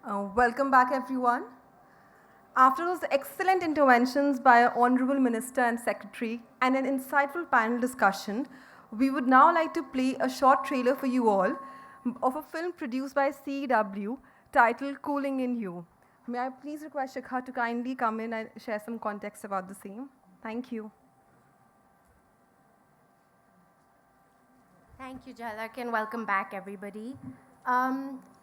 Welcome back, everyone. After those excellent interventions by our Honorable Minister and Secretary and an insightful panel discussion, we would now like to play a short trailer for you all of a film produced by CEEW titled Cooling in You. May I please request Shikha to kindly come in and share some context about the same? Thank you. Thank you, Jalak, and welcome back, everybody.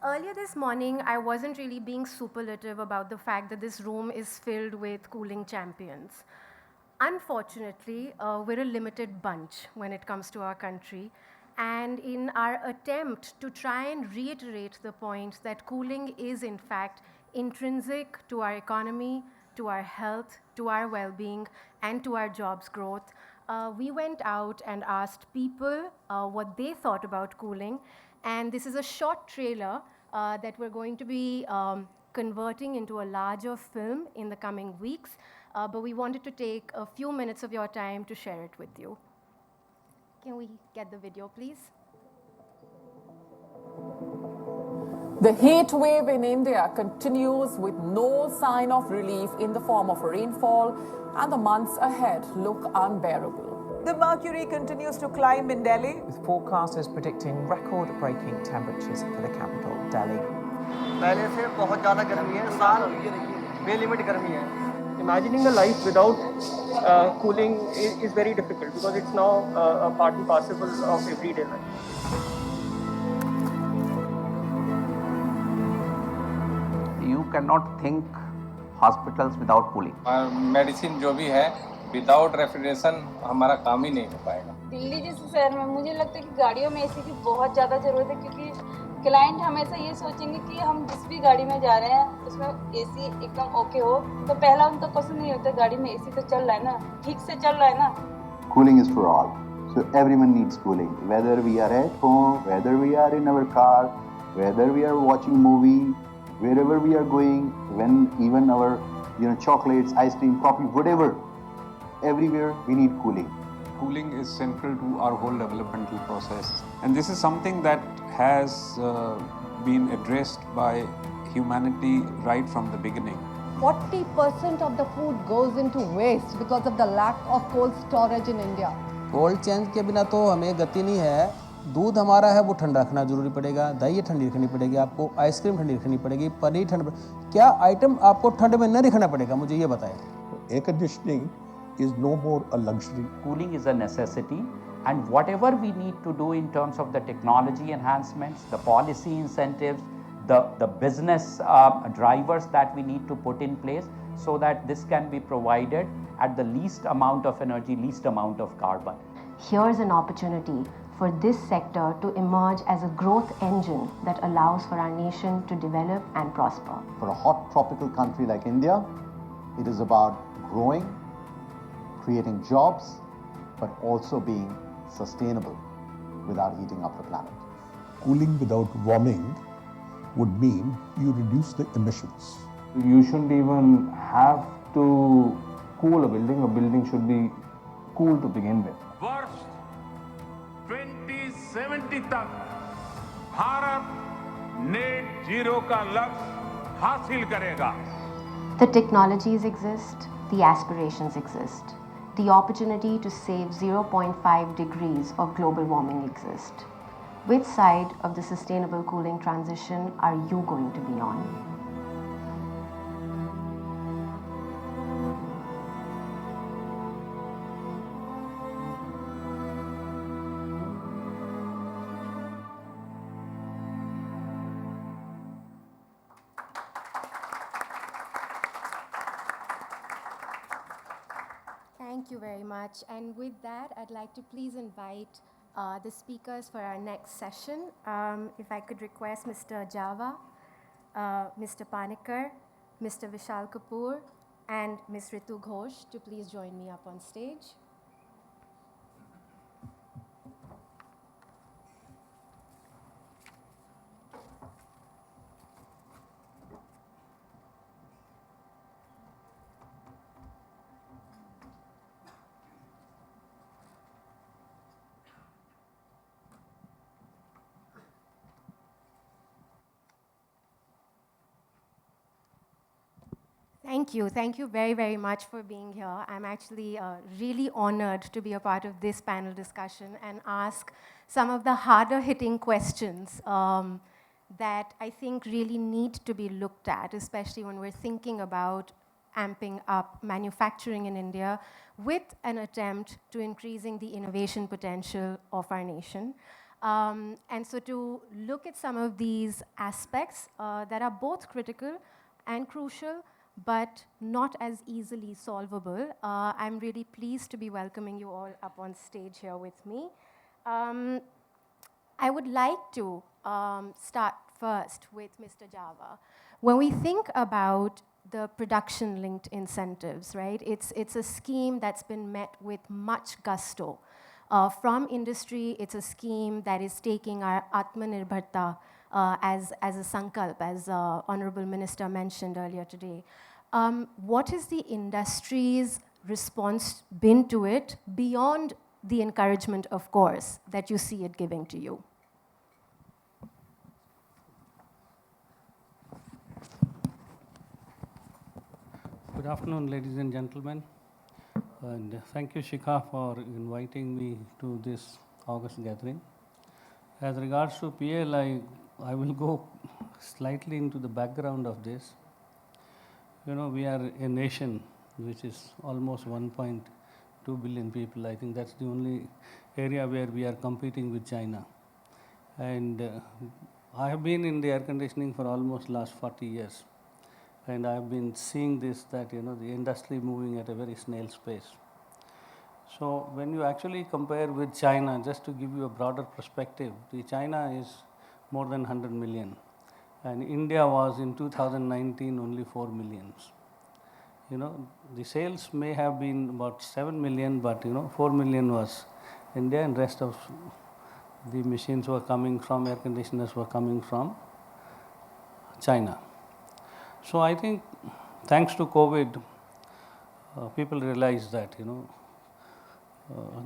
Earlier this morning, I wasn't really being superlative about the fact that this room is filled with cooling champions. Unfortunately, we're a limited bunch when it comes to our country. And in our attempt to try and reiterate the point that cooling is, in fact, intrinsic to our economy, to our health, to our well-being, and to our jobs growth, we went out and asked people what they thought about cooling. And this is a short trailer that we're going to be converting into a larger film in the coming weeks. But we wanted to take a few minutes of your time to share it with you. Can we get the video, please? The heat wave in India continues with no sign of relief in the form of rainfall, and the months ahead look unbearable. The mercury continues to climb in Delhi, with forecasters predicting record-breaking temperatures for the capital, Delhi. पहले से बहुत ज़्यादा गर्मी है, साल बेलिमिट गर्मी है. Imagining a life without cooling is very difficult because it's now a part and parcel of everyday life. You cannot think hospitals without cooling. Medicine जो भी है विदाउट रेफ्रिजरेशन हमारा काम ही नहीं हो पाएगा. दिल्ली जैसे शहर में मुझे लगता है कि गाड़ियों में एसी की बहुत ज़्यादा ज़रूरत है, क्योंकि क्लाइंट हमेशा ये सोचेंगे कि हम जिस भी गाड़ी में जा रहे हैं उसमें एसी एकदम ओके हो. तो पहला उनका क्वेश्चन नहीं होता गाड़ी में एसी तो चल रहा है ना, ठीक से चल रहा है ना. Cooling is for all. So everyone needs cooling. Whether we are at home, whether we are in our car, whether we are watching movie, wherever we are going, when even our chocolates, ice cream, coffee, whatever, everywhere we need cooling. Cooling is central to our whole developmental process, and this is something that has been addressed by humanity right from the beginning. 40% of the food goes into waste because of the lack of cold storage in India. Cold change के बिना तो हमें गति नहीं है. दूध हमारा है वो ठंडा रखना जरूरी पड़ेगा, दही ठंडी रखनी पड़ेगी, आपको आइसक्रीम ठंडी रखनी पड़ेगी, पनीर ठंड. क्या आइटम आपको ठंड में न रखना पड़ेगा, मुझे ये बताएं. Air conditioning is no more a luxury. Cooling is a necessity, and whatever we need to do in terms of the technology enhancements, the policy incentives, the business drivers that we need to put in place so that this can be provided at the least amount of energy, least amount of carbon. Here's an opportunity for this sector to emerge as a growth engine that allows for our nation to develop and prosper. For a hot tropical country like India, it is about growing, creating jobs, but also being sustainable without heating up the planet. Cooling without warming would mean you reduce the emissions. You shouldn't even have to cool a building should be cool to begin with. वर्ष 2070 तक Bharat net zero का लक्ष्य हासिल करेगा. The technologies exist, the aspirations exist. The opportunity to save 0.5 degrees of global warming exist. Which side of the sustainable cooling transition are you going to be on? Thank you very much. And with that, I'd like to please invite the speakers for our next session. If I could request Mr. Java, Mr. Panikar, Mr. Vishal Kapoor, and Ms. Ritu Ghosh to please join me up on stage. Thank you. Thank you very, very much for being here. I'm actually really honored to be a part of this panel discussion and ask some of the harder hitting questions that I think really need to be looked at, especially when we're thinking about amping up manufacturing in India with an attempt to increasing the innovation potential of our nation. And so to look at some of these aspects that are both critical and crucial, but not as easily solvable, I'm really pleased to be welcoming you all up on stage here with me. I would like to start first with Mr. Java. When we think about the production-linked incentives, right, it's a scheme that's been met with much gusto. From industry, it's a scheme that is taking our Atmanirbharta as a sankalp, as Honorable Minister mentioned earlier today. What has the industry's response been to it beyond the encouragement, of course, that you see it giving to you? Good afternoon, ladies and gentlemen. And thank you, Shikha, for inviting me to this August gathering. As regards to PLI, I will go slightly into the background of this. You know, we are a nation which is almost 1.2 billion people. I think that's the only area where we are competing with China. And I have been in the air conditioning for almost last 40 years. And I have been seeing this, that, you know, the industry moving at a very snail's pace. So when you actually compare with China, just to give you a broader perspective, China is more than 100 million. And India was in 2019 only 4 million. You know, the sales may have been about 7 million, but, you know, 4 million was India, and rest of the machines were coming from, air conditioners were coming from China. So I think thanks to COVID, people realized that, you know,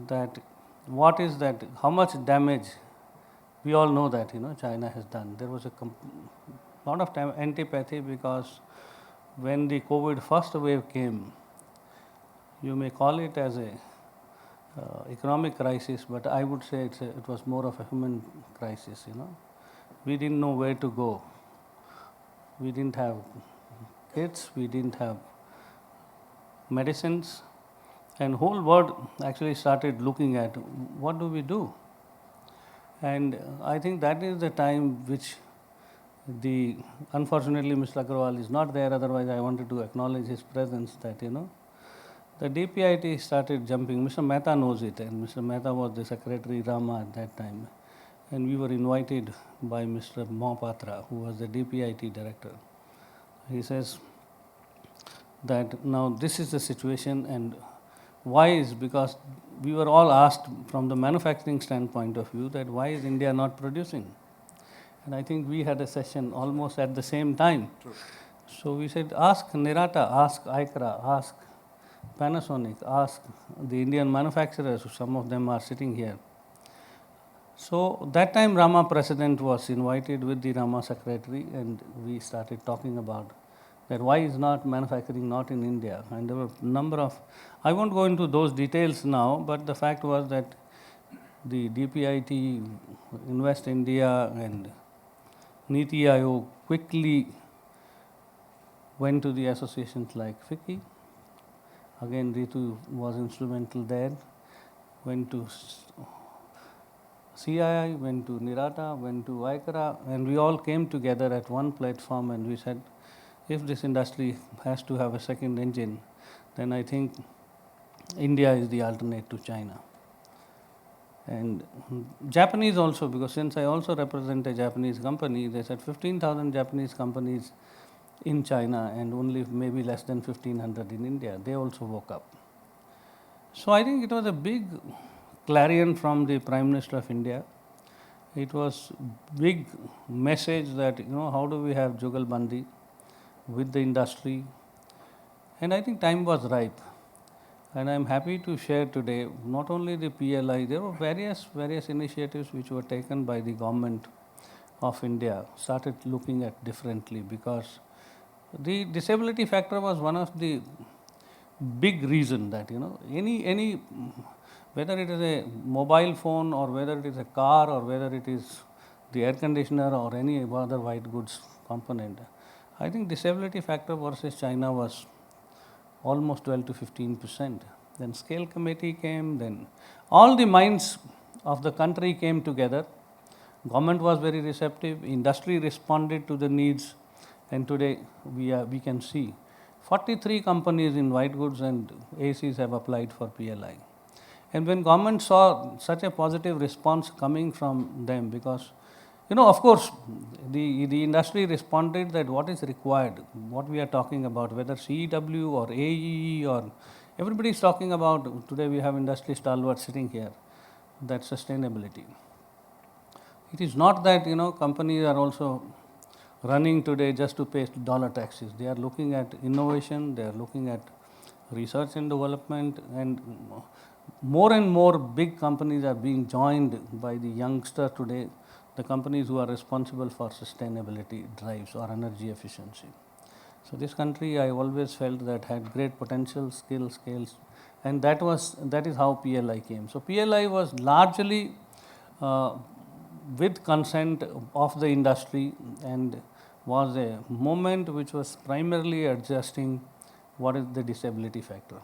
that what is that, how much damage, we all know that, you know, China has done. There was a lot of time antipathy, because when the COVID first wave came, you may call it as a economic crisis, but I would say it was more of a human crisis, you know. We didn't know where to go. We didn't have kits, we didn't have medicines, and whole world actually started looking at what do we do. And I think that is the time which unfortunately Mr. Agarwal is not there, otherwise I wanted to acknowledge his presence, that, you know, the DPIT started jumping. Mr. Mehta knows it, and Mr. Mehta was the Secretary Rama at that time. And we were invited by Mr. Mohapatra, who was the DPIT director. He says that now this is the situation, and why is, because we were all asked from the manufacturing standpoint of view that why is India not producing? And I think we had a session almost at the same time. True. So we said, ask Nirata, ask ICRA, ask Panasonic, ask the Indian manufacturers, some of them are sitting here. So that time Rama President was invited with the Rama Secretary, and we started talking about that why is not manufacturing not in India. And there were a number of, I won't go into those details now, but the fact was that the DPIT, Invest India and Niti Aayog quickly went to the associations like FICCI. Again, Ritu was instrumental there. Went to CII, went to Nirata, went to ICRA, and we all came together at one platform, and we said, if this industry has to have a second engine, then I think India is the alternate to China. And Japanese also, because since I also represent a Japanese company, they said 15,000 Japanese companies in China and only maybe less than 1,500 in India. They also woke up. So I think it was a big clarion from the Prime Minister of India. It was big message that, you know, how do we have Jugalbandi with the industry? And I think time was ripe. And I'm happy to share today, not only the PLI, there were various initiatives which were taken by the government of India, started looking at differently, because The disability factor was one of the big reason that, any whether it is a mobile phone or whether it is a car or whether it is the air conditioner or any other white goods component, I think disability factor versus China was almost 12 to 15%. Then scale committee came, then all the minds of the country came together. Government was very receptive, industry responded to the needs, and today we can see 43 companies in white goods and ACs have applied for PLI. And when government saw such a positive response coming from them, because of course, the industry responded that what is required, what we are talking about, whether CEEW or AEE or everybody is talking about, today we have industry stalwarts sitting here, that sustainability. It is not that, companies are also running today just to pay dollar taxes. They are looking at innovation, they are looking at research and development, and more big companies are being joined by the youngster today, the companies who are responsible for sustainability drives or energy efficiency. So this country, I always felt that had great potential, skills, and that is how PLI came. So PLI was largely with consent of the industry and was a moment which was primarily adjusting what is the disability factor.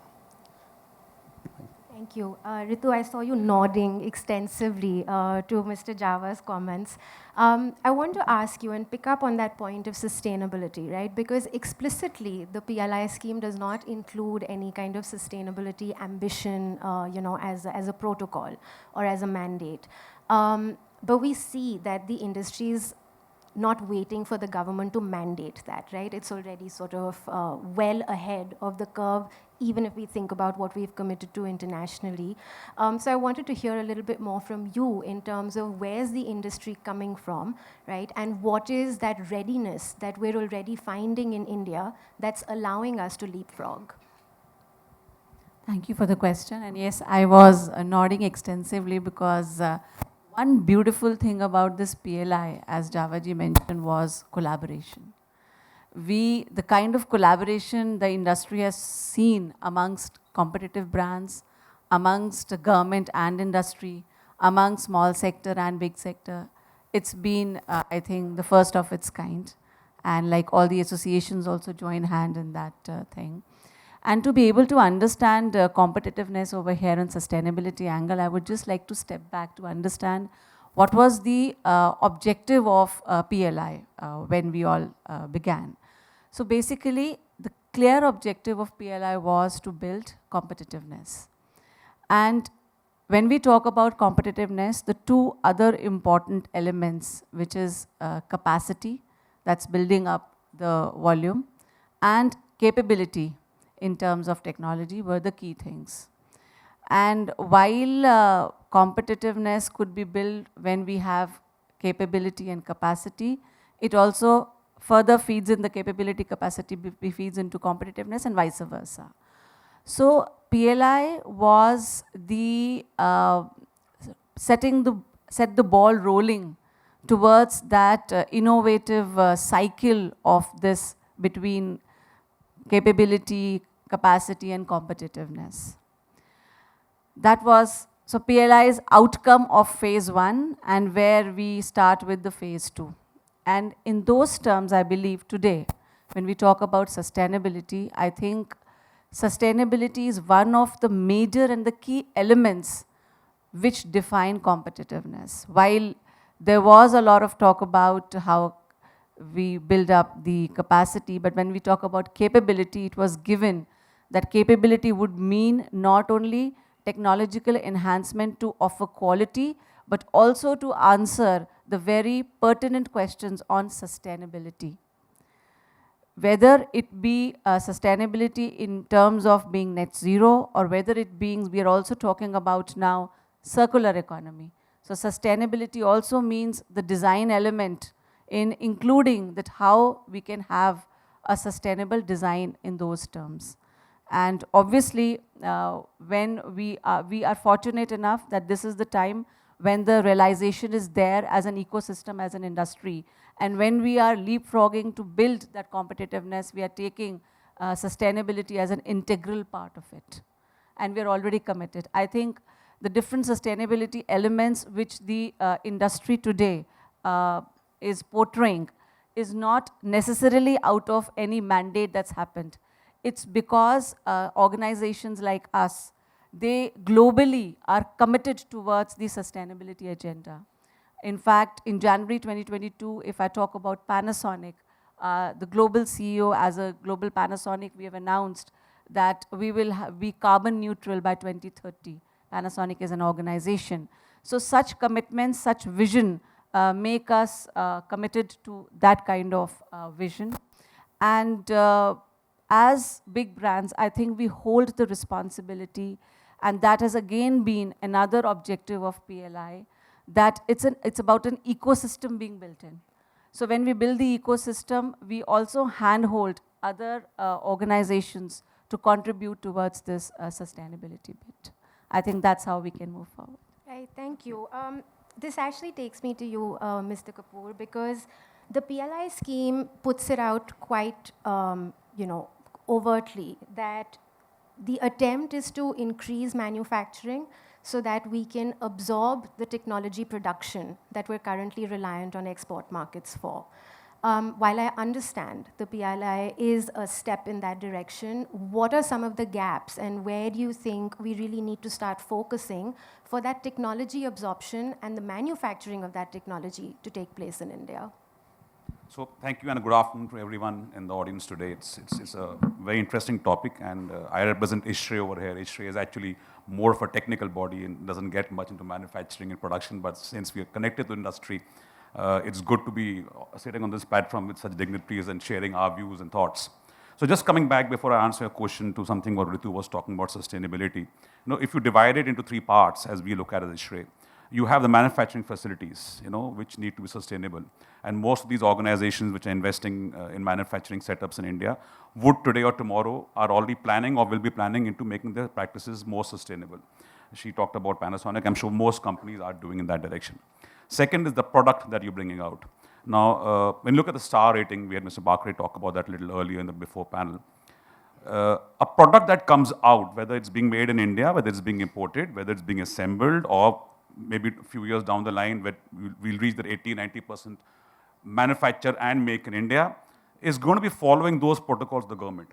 Thank you. Ritu, I saw you nodding extensively to Mr. Java's comments. I want to ask you and pick up on that point of sustainability, right? Because explicitly, the PLI scheme does not include any kind of sustainability ambition, as a protocol or as a mandate. But we see that the industry is not waiting for the government to mandate that, right? It's already sort of well ahead of the curve, even if we think about what we've committed to internationally. So I wanted to hear a little bit more from you in terms of where's the industry coming from, right? And what is that readiness that we're already finding in India that's allowing us to leapfrog? Thank you for the question. And yes, I was nodding extensively because one beautiful thing about this PLI, as Javaji mentioned, was collaboration. The kind of collaboration the industry has seen amongst competitive brands, amongst government and industry, among small sector and big sector, it's been, I think, the first of its kind. And like all the associations also join hand in that thing. And to be able to understand competitiveness over here and sustainability angle, I would just like to step back to understand what was the objective of PLI when we all began. So basically, the clear objective of PLI was to build competitiveness. And when we talk about competitiveness, the two other important elements, which is capacity, that's building up the volume, and capability in terms of technology were the key things. And while competitiveness could be built when we have capability and capacity, it also further feeds in the capability, capacity feeds into competitiveness and vice versa. So PLI was the set the ball rolling towards that innovative cycle of this between capability, capacity and competitiveness. That was, so PLI's outcome of phase 1 and where we start with the phase 2. And in those terms, I believe today, when we talk about sustainability, I think sustainability is one of the major and the key elements which define competitiveness. While there was a lot of talk about how we build up the capacity, but when we talk about capability, it was given that capability would mean not only technological enhancement to offer quality, but also to answer the very pertinent questions on sustainability. Whether it be sustainability in terms of being net zero, or whether it being, we are also talking about now circular economy. So sustainability also means the design element in including that how we can have a sustainable design in those terms. And obviously, when we are fortunate enough that this is the time when the realization is there as an ecosystem, as an industry, and when we are leapfrogging to build that competitiveness, we are taking sustainability as an integral part of it. And we're already committed. I think the different sustainability elements which the industry today is portraying is not necessarily out of any mandate that's happened. It's because organizations like us, they globally are committed towards the sustainability agenda. In fact, in January 2022, if I talk about Panasonic, the global CEO, as a global Panasonic, we have announced that we will be carbon neutral by 2030. Panasonic is an organization. So such commitments, such vision make us committed to that kind of vision. And as big brands, I think we hold the responsibility, and that has again been another objective of PLI, that it's about an ecosystem being built in. So when we build the ecosystem, we also handhold other organizations to contribute towards this sustainability bit. I think that's how we can move forward. Right, thank you. This actually takes me to you, Mr. Kapoor, because the PLI scheme puts it out quite, overtly that the attempt is to increase manufacturing so that we can absorb the technology production that we're currently reliant on export markets for. While I understand the PLI is a step in that direction, what are some of the gaps and where do you think we really need to start focusing for that technology absorption and the manufacturing of that technology to take place in India? So thank you and good afternoon to everyone in the audience today. It's a very interesting topic, and I represent ISHRE over here. ISHRE is actually more of a technical body and doesn't get much into manufacturing and production, but since we are connected to industry, it's good to be sitting on this platform with such dignitaries and sharing our views and thoughts. So just coming back before I answer your question to something what Ritu was talking about, sustainability. If you divide it into three parts, as we look at it as ISHRE, you have the manufacturing facilities, which need to be sustainable. And most of these organizations which are investing in manufacturing setups in India would today or tomorrow are already planning or will be planning into making their practices more sustainable. She talked about Panasonic. I'm sure most companies are doing in that direction. Second is the product that you're bringing out. Now, when you look at the star rating, we had Mr. Bakre talk about that a little earlier in the before panel. A product that comes out, whether it's being made in India, whether it's being imported, whether it's being assembled, or maybe a few years down the line where we'll reach that 80-90% manufacture and make in India, is going to be following those protocols of the government,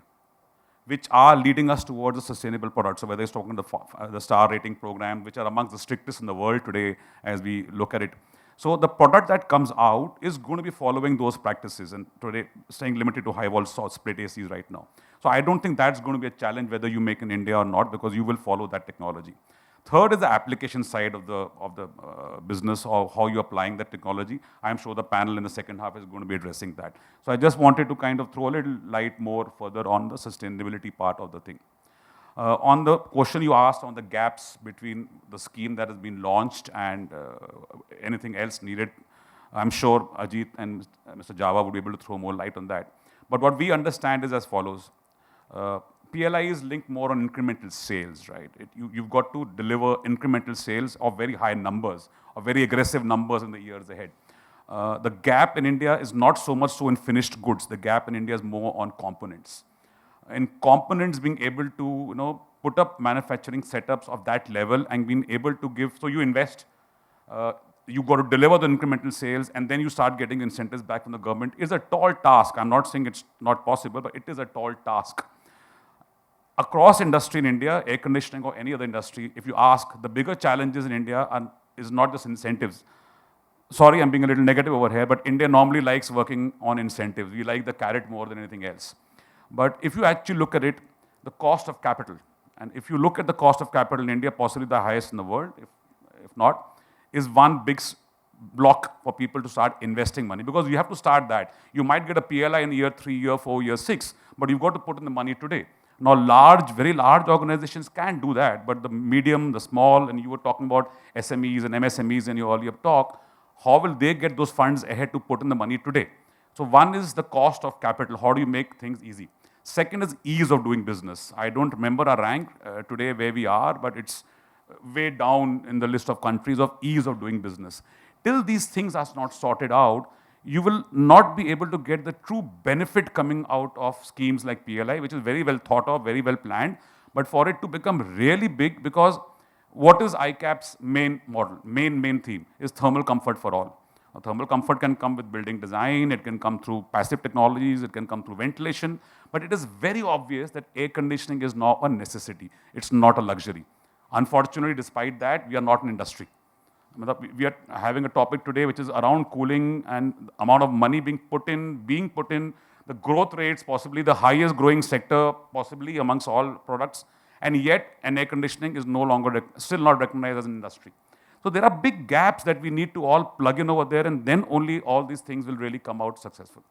which are leading us towards a sustainable product. So whether it's talking the star rating program, which are amongst the strictest in the world today as we look at it. So the product that comes out is going to be following those practices, and today staying limited to high vol split ACs right now. So I don't think that's going to be a challenge whether you make in India or not, because you will follow that technology. Third is the application side of the business, or how you're applying that technology. I'm sure the panel in the second half is going to be addressing that. So I just wanted to kind of throw a little light more further on the sustainability part of the thing. On the question you asked on the gaps between the scheme that has been launched and anything else needed, I'm sure Ajit and Mr. Java would be able to throw more light on that. But what we understand is as follows. PLI is linked more on incremental sales, right? You've got to deliver incremental sales of very high numbers, or very aggressive numbers in the years ahead. The gap in India is not so much so in finished goods. The gap in India is more on components. In components, being able to put up manufacturing setups of that level and being able to give, so you invest, you've got to deliver the incremental sales, and then you start getting incentives back from the government, is a tall task. I'm not saying it's not possible, but it is a tall task. Across industry in India, air conditioning or any other industry, if you ask, the bigger challenges in India is not just incentives. Sorry, I'm being a little negative over here, but India normally likes working on incentives. We like the carrot more than anything else. But if you actually look at it, the cost of capital, and if you look at the cost of capital in India, possibly the highest in the world, if not, is one big block for people to start investing money, because you have to start that. You might get a PLI in year 3, year 4, year 6, but you've got to put in the money today. Now, very large organizations can do that, but the medium, the small, and you were talking about SMEs and MSMEs in your earlier talk, how will they get those funds ahead to put in the money today? So one is the cost of capital. How do you make things easy? Second is ease of doing business. I don't remember our rank today where we are, but it's way down in the list of countries of ease of doing business. Till these things are not sorted out, you will not be able to get the true benefit coming out of schemes like PLI, which is very well thought of, very well planned. But for it to become really big, because what is ICAP's main model, main theme is thermal comfort for all. Thermal comfort can come with building design, it can come through passive technologies, it can come through ventilation, but it is very obvious that air conditioning is now a necessity. It's not a luxury. Unfortunately, despite that, we are not an industry. We are having a topic today which is around cooling and the amount of money being put in, the growth rates, possibly the highest growing sector, possibly amongst all products, and yet an air conditioning is no longer, still not recognized as an industry. So there are big gaps that we need to all plug in over there, and then only all these things will really come out successful.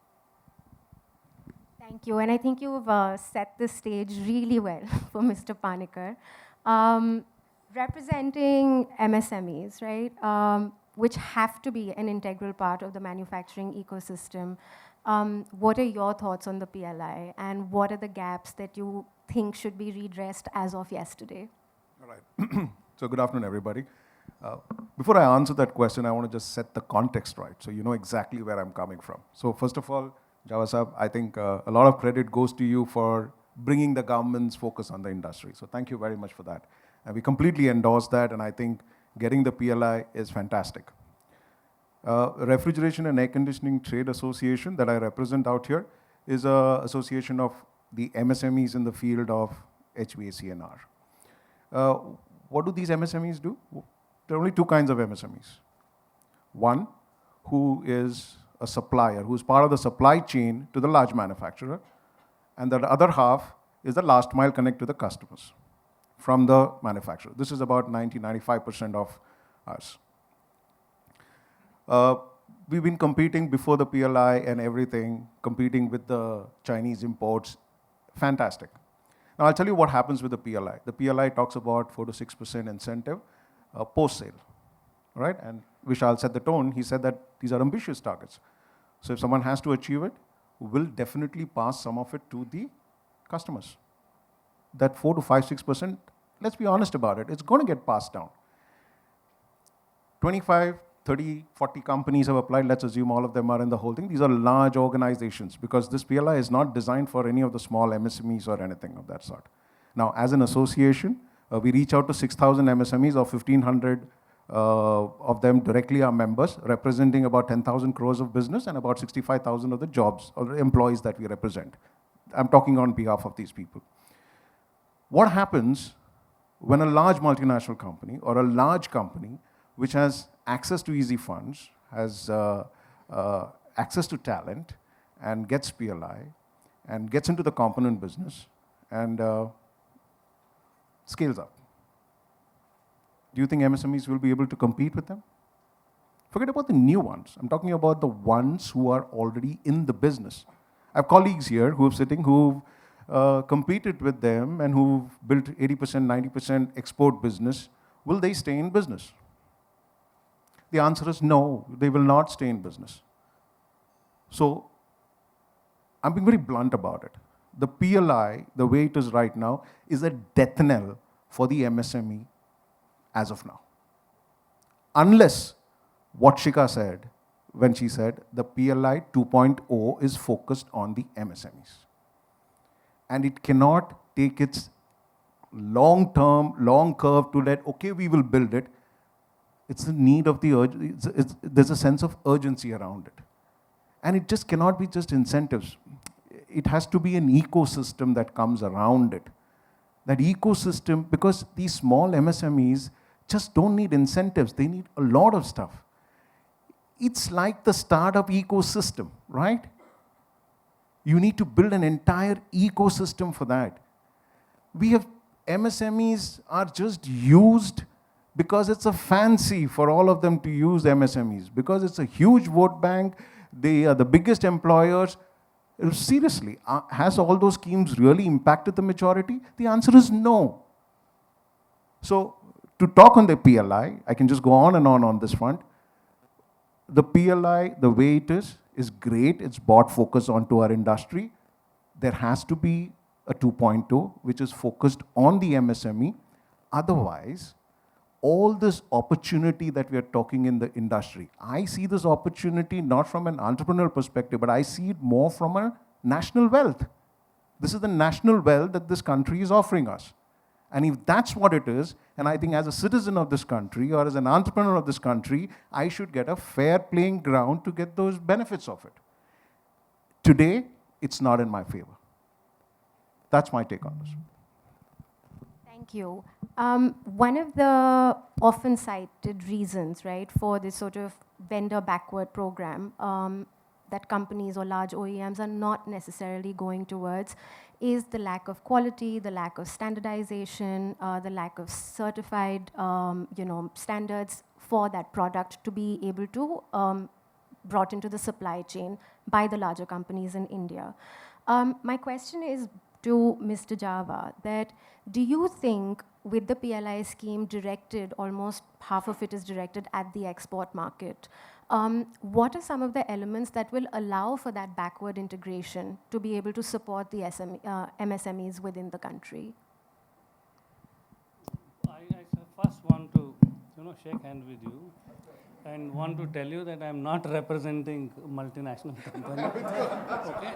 Thank you, and I think you've set the stage really well for Mr. Panikkar. Representing MSMEs, right, which have to be an integral part of the manufacturing ecosystem, what are your thoughts on the PLI, and what are the gaps that you think should be redressed as of yesterday? All right. So good afternoon, everybody. Before I answer that question, I want to just set the context right, so you know exactly where I'm coming from. So first of all, Java Saab, I think a lot of credit goes to you for bringing the government's focus on the industry. So thank you very much for that. And we completely endorse that, and I think getting the PLI is fantastic. Refrigeration and Air Conditioning Trade Association that I represent out here is an association of the MSMEs in the field of HVAC&R. What do these MSMEs do? There are only two kinds of MSMEs. One, who is a supplier, who is part of the supply chain to the large manufacturer, and the other half is the last mile connect to the customers from the manufacturer. This is about 90-95% of us. We've been competing before the PLI and everything, competing with the Chinese imports. Fantastic. Now I'll tell you what happens with the PLI. The PLI talks about 4 to 6% incentive post-sale, right? And Vishal set the tone. He said that these are ambitious targets. So if someone has to achieve it, we'll definitely pass some of it to the customers. That 4 to 6%, let's be honest about it, it's going to get passed down. 25, 30, 40 companies have applied. Let's assume all of them are in the whole thing. These are large organizations because this PLI is not designed for any of the small MSMEs or anything of that sort. Now, as an association, we reach out to 6,000 MSMEs, or 1,500 of them directly are members, representing about 10,000 crores of business and about 65,000 of the jobs or the employees that we represent. I'm talking on behalf of these people. What happens when a large multinational company or a large company which has access to easy funds, has access to talent, and gets PLI, and gets into the component business, and scales up? Do you think MSMEs will be able to compete with them? Forget about the new ones. I'm talking about the ones who are already in the business. I have colleagues here who are sitting, who've competed with them and who've built 80%, 90% export business. Will they stay in business? The answer is no, they will not stay in business. So I'm being very blunt about it. The PLI, the way it is right now, is a death knell for the MSME as of now. Unless what Shika said when she said the PLI 2.0 is focused on the MSMEs. And it cannot take its long-term, long curve to let, okay, we will build it. It's the need of the there's a sense of urgency around it. And it just cannot be just incentives. It has to be an ecosystem that comes around it. That ecosystem, because these small MSMEs just don't need incentives, they need a lot of stuff. It's like the startup ecosystem, right? You need to build an entire ecosystem for that. MSMEs are just used because it's a fancy for all of them to use MSMEs, because it's a huge vote bank, they are the biggest employers. Seriously, has all those schemes really impacted the majority? The answer is no. So to talk on the PLI, I can just go on and on this front. The PLI, the way it is great. It's brought focus onto our industry. There has to be a 2.0, which is focused on the MSME. Otherwise, all this opportunity that we are talking in the industry, I see this opportunity not from an entrepreneurial perspective, but I see it more from a national wealth. This is the national wealth that this country is offering us. And if that's what it is, and I think as a citizen of this country or as an entrepreneur of this country, I should get a fair playing ground to get those benefits of it. Today, it's not in my favor. That's my take on this. Thank you. One of the often cited reasons, right, for this sort of vendor backward program that companies or large OEMs are not necessarily going towards is the lack of quality, the lack of standardization, the lack of certified standards for that product to be able to brought into the supply chain by the larger companies in India. My question is to Mr. Java, that do you think with the PLI scheme directed, almost half of it is directed at the export market, what are some of the elements that will allow for that backward integration to be able to support the MSMEs within the country? I first want to shake hands with you and want to tell you that I'm not representing multinational company. Okay?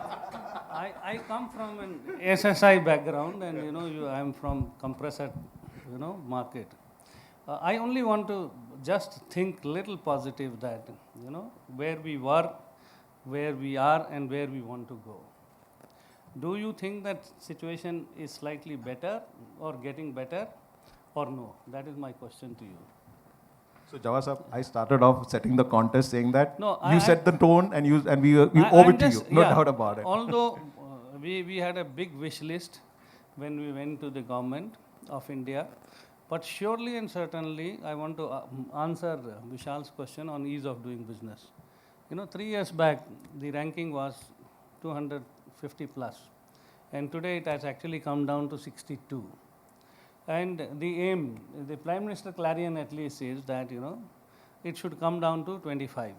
I come from an SSI background, and I'm from compressor market. I only want to just think little positive that where we were, where we are, and where we want to go. Do you think that situation is slightly better or getting better or no? That is my question to you. So Java sir, I started off setting the contest saying that no, you set the tone and we owe it to you, no doubt about it. Although we had a big wish list when we went to the government of India, but surely and certainly I want to answer Vishal's question on ease of doing business. 3 years back the ranking was 250 plus, and today it has actually come down to 62. And the aim, the Prime Minister Clarion at least says that, it should come down to 25,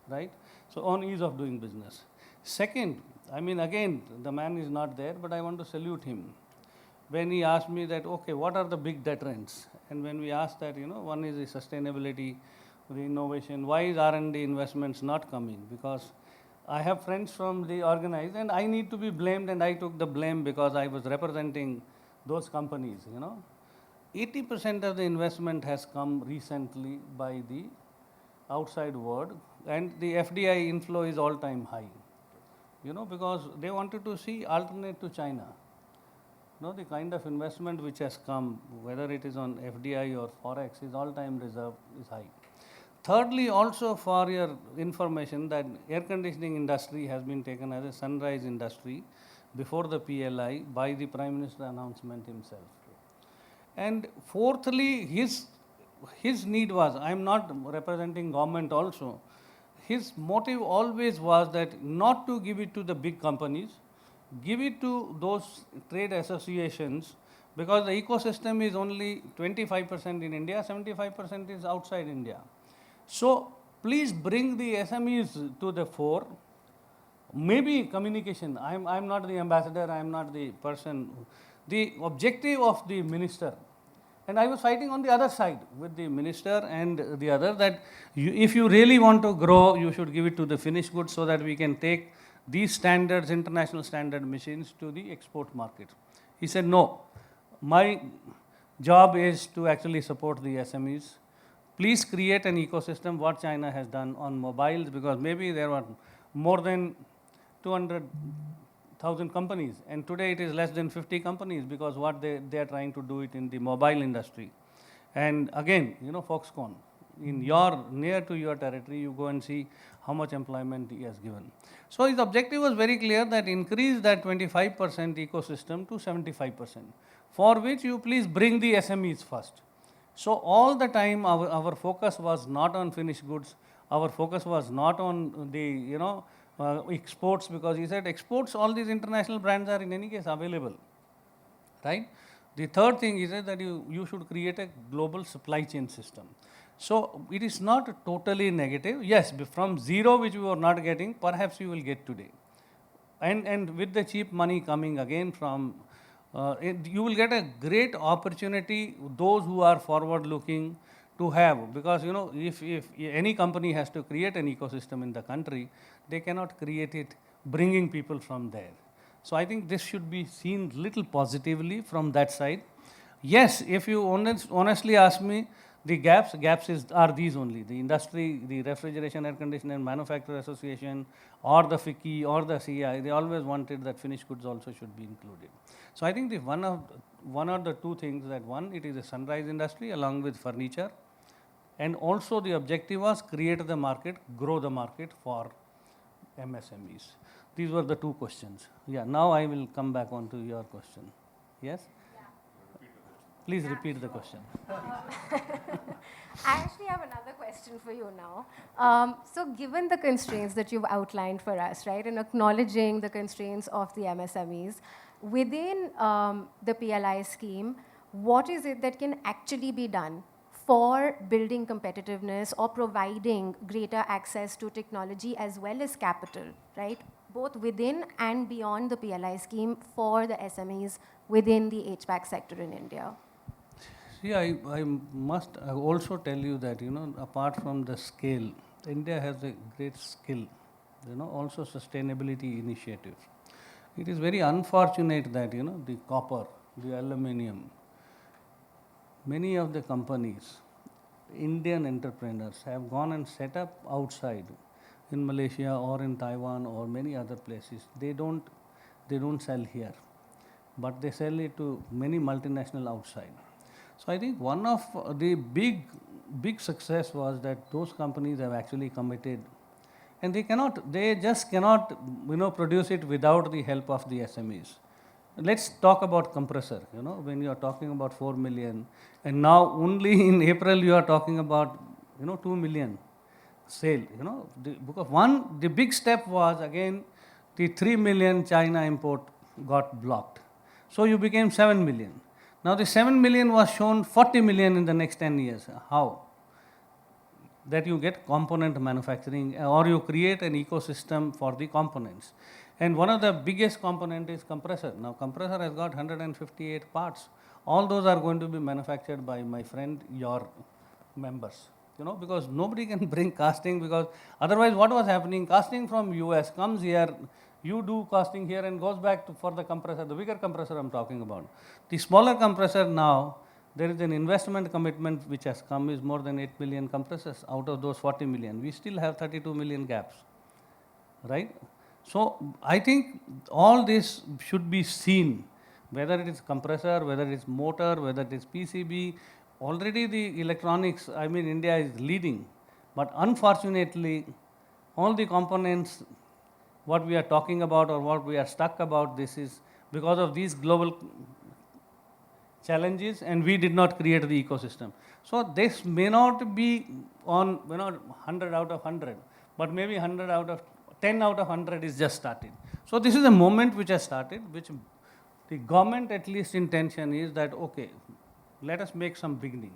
right? So on ease of doing business. Second, again, the man is not there, but I want to salute him. When he asked me that, okay, what are the big deterrents? And when we asked that, one is the sustainability, the innovation, why is R&D investments not coming? Because I have friends from the organized, and I need to be blamed, and I took the blame because I was representing those companies, 80% of the investment has come recently by the outside world, and the FDI inflow is all-time high, because they wanted to see alternate to China. The kind of investment which has come, whether it is on FDI or Forex, is all-time reserve is high. Thirdly, also for your information, that air conditioning industry has been taken as a sunrise industry before the PLI by the Prime Minister announcement himself. And fourthly, his need was, I am not representing government also, his motive always was that not to give it to the big companies, give it to those trade associations, because the ecosystem is only 25% in India, 75% is outside India. So please bring the SMEs to the fore. Maybe communication. I'm not the ambassador, I'm not the person. The objective of the minister, and I was fighting on the other side with the minister and the other, that if you really want to grow, you should give it to the finished goods so that we can take these standards, international standard machines, to the export market. He said, no, my job is to actually support the SMEs. Please create an ecosystem, what China has done on mobiles, because maybe there were more than 200,000 companies, and today it is less than 50 companies, because what they are trying to do it in the mobile industry. And again, Foxconn, in near to your territory, you go and see how much employment he has given. So his objective was very clear, that increase that 25% ecosystem to 75%, for which you please bring the SMEs first. So all the time our focus was not on finished goods, our focus was not on the, exports, because he said exports, all these international brands are in any case available, right? The third thing he said that you should create a global supply chain system. So it is not totally negative. Yes, from zero, which we were not getting, perhaps you will get today. And with the cheap money coming again from You will get a great opportunity, those who are forward looking, to have, because you know, if any company has to create an ecosystem in the country, they cannot create it bringing people from there. So I think this should be seen little positively from that side. Yes, if you honestly ask me, the gaps are these only. The industry, the Refrigeration, Air Conditioner and Manufacturer Association, or the FICCI, or the CEEW, they always wanted that finished goods also should be included. So I think the one of the two things, that one, it is a sunrise industry along with furniture, and also the objective was create the market, grow the market for MSMEs. These were the two questions. Yeah, now I will come back on to your question. Yes? Please repeat the question. I actually have another question for you now. So given the constraints that you've outlined for us, right, and acknowledging the constraints of the MSMEs, within the PLI scheme, what is it that can actually be done for building competitiveness or providing greater access to technology as well as capital, right, both within and beyond the PLI scheme for the SMEs within the HVAC sector in India? See, I must also tell you that, you know, apart from the scale, India has a great skill, you know, also sustainability initiatives. It is very unfortunate that, you know, the copper, the aluminum, many of the companies, Indian entrepreneurs, have gone and set up outside in Malaysia or in Taiwan or many other places. They don't sell here, but they sell it to many multinational outside. So I think one of the big success was that those companies have actually committed, and they just cannot, you know, produce it without the help of the SMEs. Let's talk about compressor. You know, when you are talking about 4 million, and now only in April you are talking about, you know, 2 million sale. You know, because the big step was again the 3 million China import got blocked, so you became 7 million. Now the 7 million was shown 40 million in the next 10 years. How? That you get component manufacturing, or you create an ecosystem for the components. And one of the biggest component is compressor. Now compressor has got 158 parts. All those are going to be manufactured by my friend, your members. You know, because nobody can bring casting, because otherwise what was happening, casting from US comes here, you do casting here and goes back for the compressor, the bigger compressor I'm talking about. The smaller compressor now, there is an investment commitment which has come, is more than 8 million compressors out of those 40 million. We still have 32 million gaps, right? So I think all this should be seen, whether it is compressor, whether it is motor, whether it is PCB. Already the electronics, I mean, India is leading, but unfortunately, all the components, what we are talking about or what we are stuck about, this is because of these global challenges, and we did not create the ecosystem. So this may not be on, you know, 100 out of 100, but maybe 100 out of 10 out of 100 is just started. So this is a moment which has started, which the government at least intention is that, okay, let us make some beginning,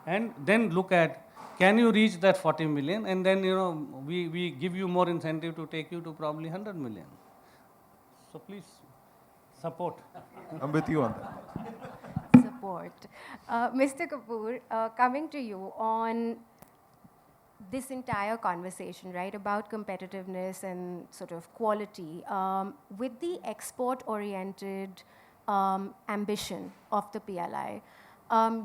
and then look at, can you reach that 40 million, and then, you know, we give you more incentive to take you to probably 100 million. So please support. I'm with you on that. Support. Mr. Kapoor, coming to you on this entire conversation, right, about competitiveness and sort of quality, with the export-oriented ambition of the PLI,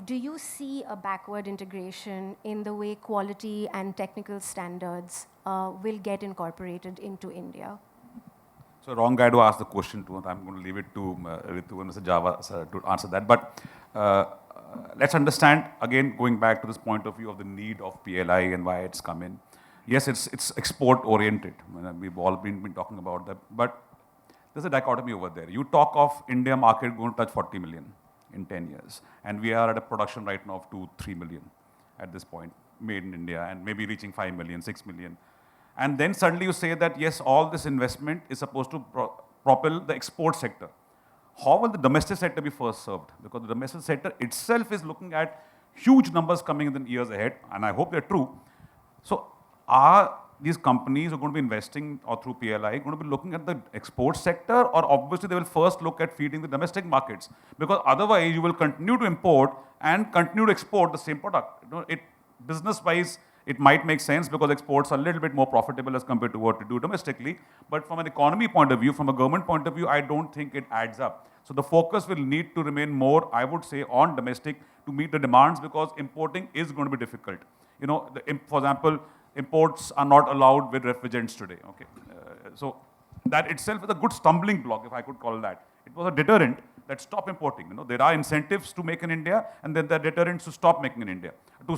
do you see a backward integration in the way quality and technical standards will get incorporated into India? So wrong guy to ask the question to. I'm going to leave it to Ritu and Mr. Java sir to answer that. But let's understand, again, going back to this point of view of the need of PLI and why it's come in. Yes, it's export oriented. We've all been talking about that. But there's a dichotomy over there. You talk of India market going to touch 40 million in 10 years. And we are at a production right now of 2-3 million at this point, made in India, and maybe reaching 5 million, 6 million. And then suddenly you say that, yes, all this investment is supposed to propel the export sector. How will the domestic sector be first served? Because the domestic sector itself is looking at huge numbers coming in the years ahead, and I hope they're true. So these companies are going to be investing or through PLI going to be looking at the export sector, or obviously they will first look at feeding the domestic markets, because otherwise you will continue to import and continue to export the same product. Business-wise, it might make sense because exports are a little bit more profitable as compared to what to do domestically. But from an economy point of view, from a government point of view, I don't think it adds up. So the focus will need to remain more, I would say, on domestic to meet the demands, because importing is going to be difficult. For example, imports are not allowed with refrigerants today. Okay, so that itself is a good stumbling block, if I could call that. It was a deterrent that stop importing. There are incentives to make in India, and then there are deterrents to stop making in India, to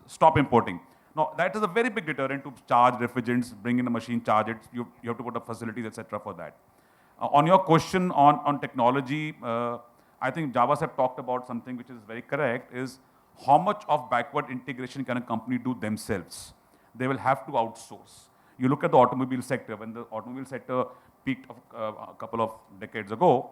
stop importing. Now, that is a very big deterrent to charge refrigerants, bring in a machine, charge it. You have to put up facilities, etc. for that. On your question on technology, I think Java have talked about something which is very correct, is how much of backward integration can a company do themselves? They will have to outsource. You look at the automobile sector. When the automobile sector peaked a couple of decades ago,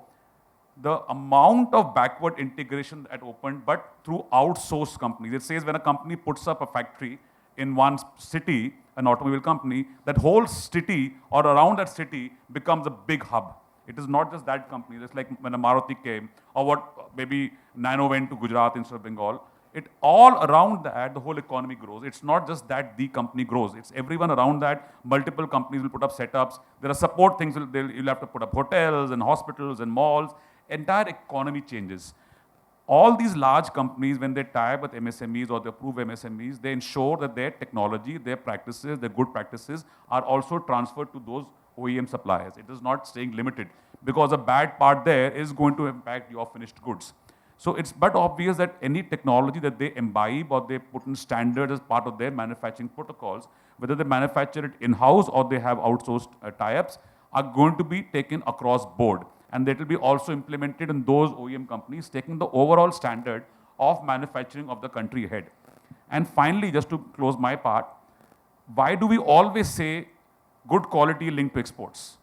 the amount of backward integration that opened, but through outsourced companies. It says when a company puts up a factory in one city, an automobile company, that whole city or around that city becomes a big hub. It is not just that company. It's like when a Maruti came, or what maybe Nano went to Gujarat instead of Bengal. It all around that, the whole economy grows. It's not just that the company grows. It's everyone around that. Multiple companies will put up setups. There are support things. You'll have to put up hotels and hospitals and malls. Entire economy changes. All these large companies, when they tie up with MSMEs or they approve MSMEs, they ensure that their technology, their practices, their good practices are also transferred to those OEM suppliers. It is not staying limited, because a bad part there is going to impact your finished goods. So it's but obvious that any technology that they imbibe or they put in standards as part of their manufacturing protocols, whether they manufacture it in-house or they have outsourced tie-ups, are going to be taken across board. And that will be also implemented in those OEM companies, taking the overall standard of manufacturing of the country ahead. And finally, just to close my part, why do we always say good quality linked to exports?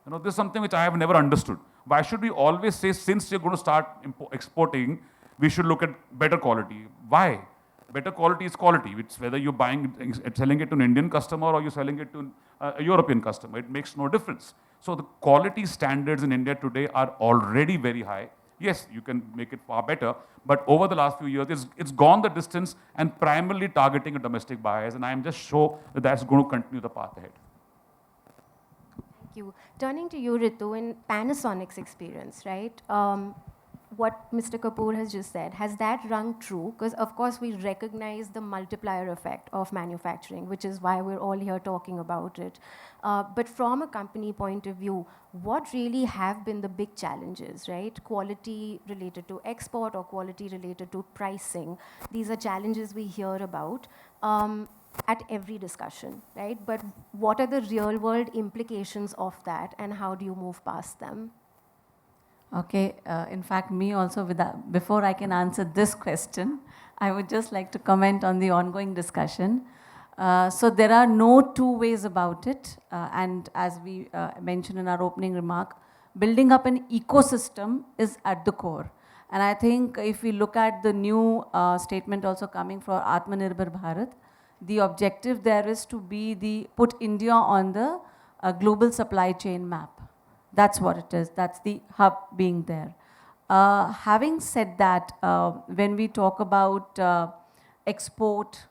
This is something which I have never understood. Why should we always say, since you're going to start exporting, we should look at better quality? Why? Better quality is quality. It's whether you're selling it to an Indian customer or you're selling it to a European customer. It makes no difference. So the quality standards in India today are already very high. Yes, you can make it far better, but over the last few years, it's gone the distance and primarily targeting a domestic buyers, and I am just sure that that's going to continue the path ahead. Thank you. Turning to you, Ritu, in Panasonic's experience, right? What Mr. Kapoor has just said, has that rung true? Because of course we recognize the multiplier effect of manufacturing, which is why we're all here talking about it. But from a company point of view, what really have been the big challenges, right? Quality related to export or quality related to pricing. These are challenges we hear about at every discussion, right? But what are the real world implications of that, and how do you move past them? Okay, in fact, me also, before I can answer this question, I would just like to comment on the ongoing discussion. So there are no two ways about it. And as we mentioned in our opening remark, building up an ecosystem is at the core. And I think if we look at the new statement also coming for Atmanirbhar Bharat, the objective there is to put India on the global supply chain map. That's what it is. That's the hub being there. Having said that, when we talk about export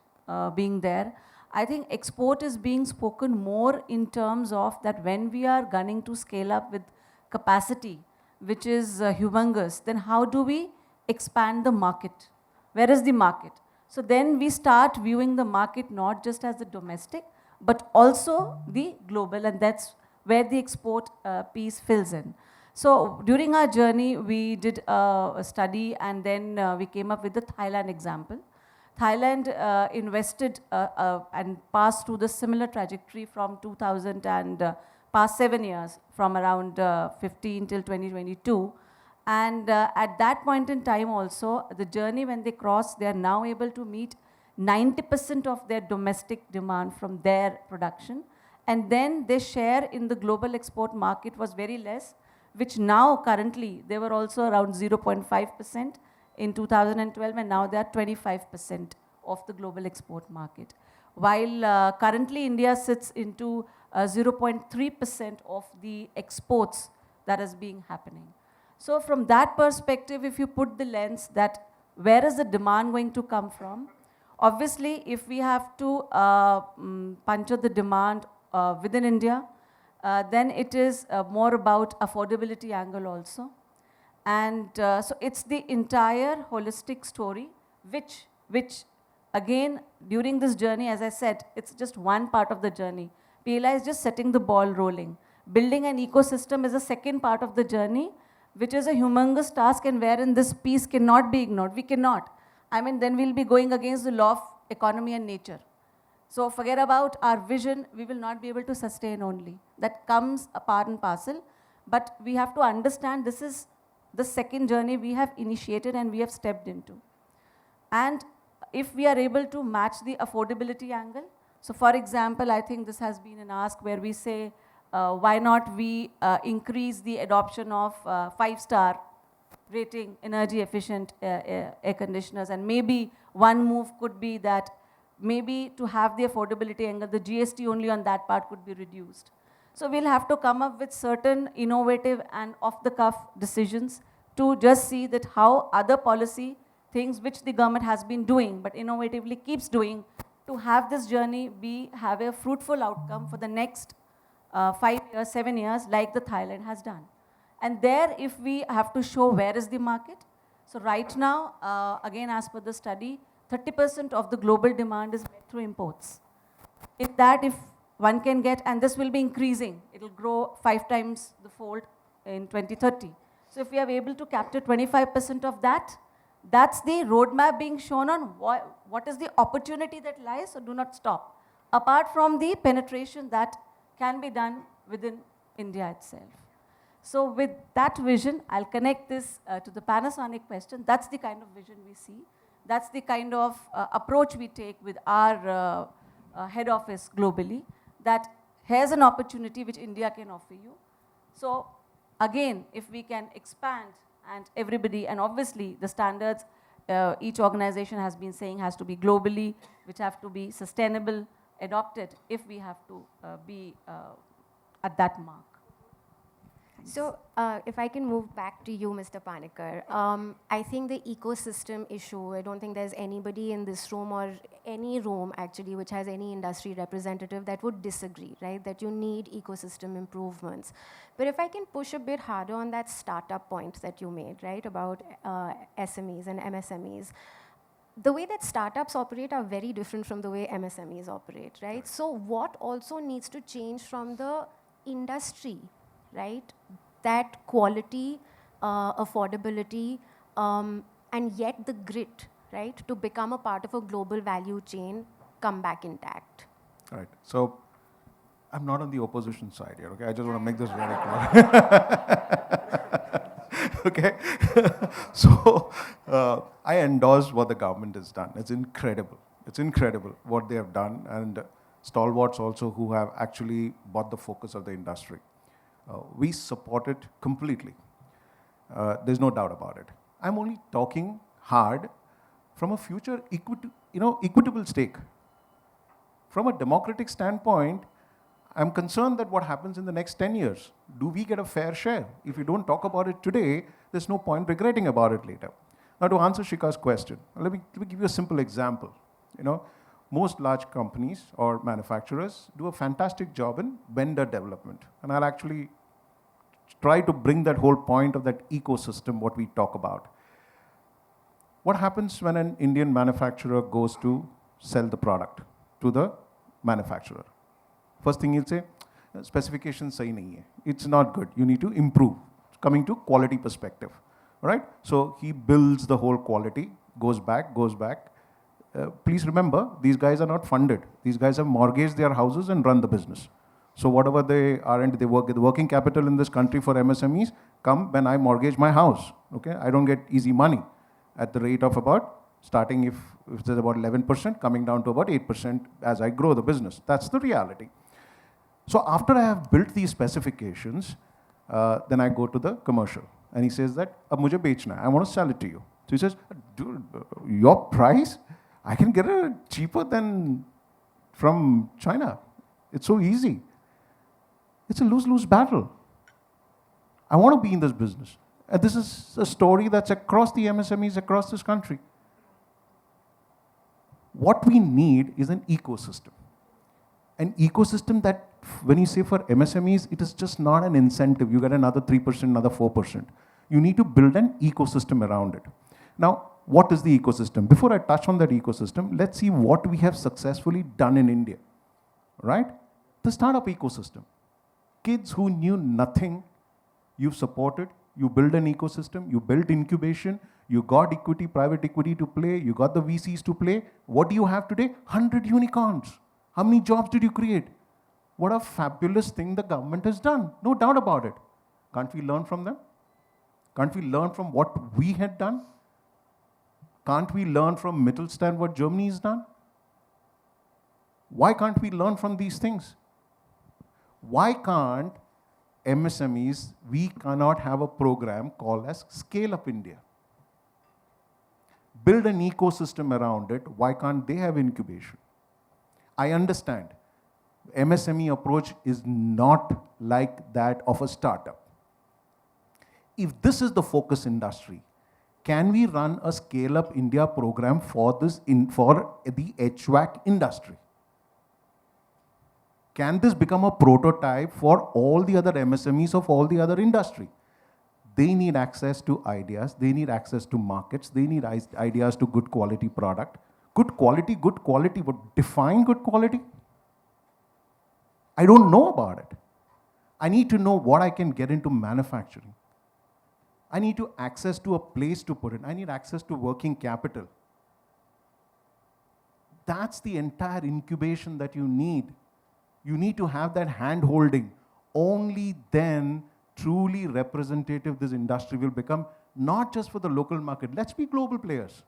being there, I think export is being spoken more in terms of that when we are gunning to scale up with capacity, which is humongous, then how do we expand the market? Where is the market? So then we start viewing the market not just as the domestic, but also the global, and that's where the export piece fills in. So during our journey, we did a study, and then we came up with the Thailand example. Thailand invested and passed through the similar trajectory from 2000 and past 7 years, from around 15 till 2022. And at that point in time also, the journey when they crossed, they are now able to meet 90% of their domestic demand from their production. And then their share in the global export market was very less, which now currently, they were also around 0.5% in 2012, and now they are 25% of the global export market. while currently India sits into 0.3% of the exports that is being happening. So from that perspective, if you put the lens that where is the demand going to come from, obviously if we have to puncture the demand within India, then it is more about affordability angle also. And so it's the entire holistic story, which again, during this journey, as I said, it's just one part of the journey. PLI is just setting the ball rolling. Building an ecosystem is a second part of the journey, which is a humongous task and wherein this piece cannot be ignored. We cannot. I mean, then we'll be going against the law of economy and nature. So forget about our vision, we will not be able to sustain only. That comes a part and parcel, but we have to understand this is the second journey we have initiated and we have stepped into. And if we are able to match the affordability angle, so for example, I think this has been an ask where we say, why not we increase the adoption of 5-star rating energy efficient air conditioners, and maybe one move could be that maybe to have the affordability angle, the GST only on that part could be reduced. So we'll have to come up with certain innovative and off-the-cuff decisions to just see that how other policy things which the government has been doing, but innovatively keeps doing, to have this journey have a fruitful outcome for the next 5 years, 7 years, like the Thailand has done. And there, if we have to show where is the market, so right now, again, as per the study, 30% of the global demand is met through imports. In that, if one can get, and this will be increasing, it will grow 5 times the fold in 2030. So if we are able to capture 25% of that, that's the roadmap being shown on what is the opportunity that lies, so do not stop. Apart from the penetration that can be done within India itself. So with that vision, I'll connect this to the Panasonic question. That's the kind of vision we see. That's the kind of approach we take with our head office globally, that here's an opportunity which India can offer you. So again, if we can expand and everybody, and obviously the standards each organization has been saying has to be globally, which have to be sustainable, adopted, if we have to be at that mark. So if I can move back to you, Mr. Panikkar, I think the ecosystem issue, I don't think there's anybody in this room or any room actually which has any industry representative that would disagree, right? That you need ecosystem improvements. But if I can push a bit harder on that startup point that you made, right, about SMEs and MSMEs, the way that startups operate are very different from the way MSMEs operate, right? So what also needs to change from the industry, right? That quality, affordability, and yet the grit, right? To become a part of a global value chain, come back intact. All right. So I'm not on the opposition side here, okay? I just want to make this very clear. Okay? So I endorse what the government has done. It's incredible. It's incredible what they have done, and stalwarts also who have actually brought the focus of the industry. We support it completely. There's no doubt about it. I'm only talking hard from a future equitable stake. From a democratic standpoint, I'm concerned that what happens in the next 10 years, do we get a fair share? If we don't talk about it today, there's no point regretting about it later. Now, to answer Shika's question, let me give you a simple example. Most large companies or manufacturers do a fantastic job in vendor development. And I'll actually try to bring that whole point of that ecosystem, what we talk about. What happens when an Indian manufacturer goes to sell the product to the manufacturer? First thing he'll say, specification sahi nahi hai. It's not good. You need to improve. Coming to quality perspective, right? So he builds the whole quality, goes back. Please remember, these guys are not funded. These guys have mortgaged their houses and run the business. So whatever they are, and the working capital in this country for MSMEs come when I mortgage my house. Okay, I don't get easy money at the rate of about starting if there's about 11%, coming down to about 8% as I grow the business. That's the reality. So after I have built these specifications, then I go to the commercial, and he says that ab mujhe bechna hai, I want to sell it to you. So he says, dude, your price, I can get it cheaper than from China. It's so easy. It's a lose-lose battle. I want to be in this business. And this is a story that's across the MSMEs across this country. What we need is an ecosystem. An ecosystem that, when you say for MSMEs, it is just not an incentive. You get another 3%, another 4%. You need to build an ecosystem around it. Now, what is the ecosystem? Before I touch on that ecosystem, let's see what we have successfully done in India, right? The startup ecosystem. Kids who knew nothing, you've supported, you build an ecosystem, you built incubation, you got equity, private equity to play, you got the VCs to play. What do you have today? 100 unicorns. How many jobs did you create? What a fabulous thing the government has done. No doubt about it. Can't we learn from them? Can't we learn from what we had done? Can't we learn from Mittelstand what Germany has done? Why can't we learn from these things? Why can't MSMEs, we cannot have a program called as Scale Up India? Build an ecosystem around it. Why can't they have incubation? I understand. MSME approach is not like that of a startup. If this is the focus industry, can we run a Scale Up India program for this for the HVAC industry? Can this become a prototype for all the other MSMEs of all the other industry? They need access to ideas. They need access to markets. They need ideas to good quality product. Good quality, but define good quality. I don't know about it. I need to know what I can get into manufacturing. I need to access to a place to put it. I need access to working capital. That's the entire incubation that you need. You need to have that hand holding. Only then truly representative this industry will become, not just for the local market. Let's be global players.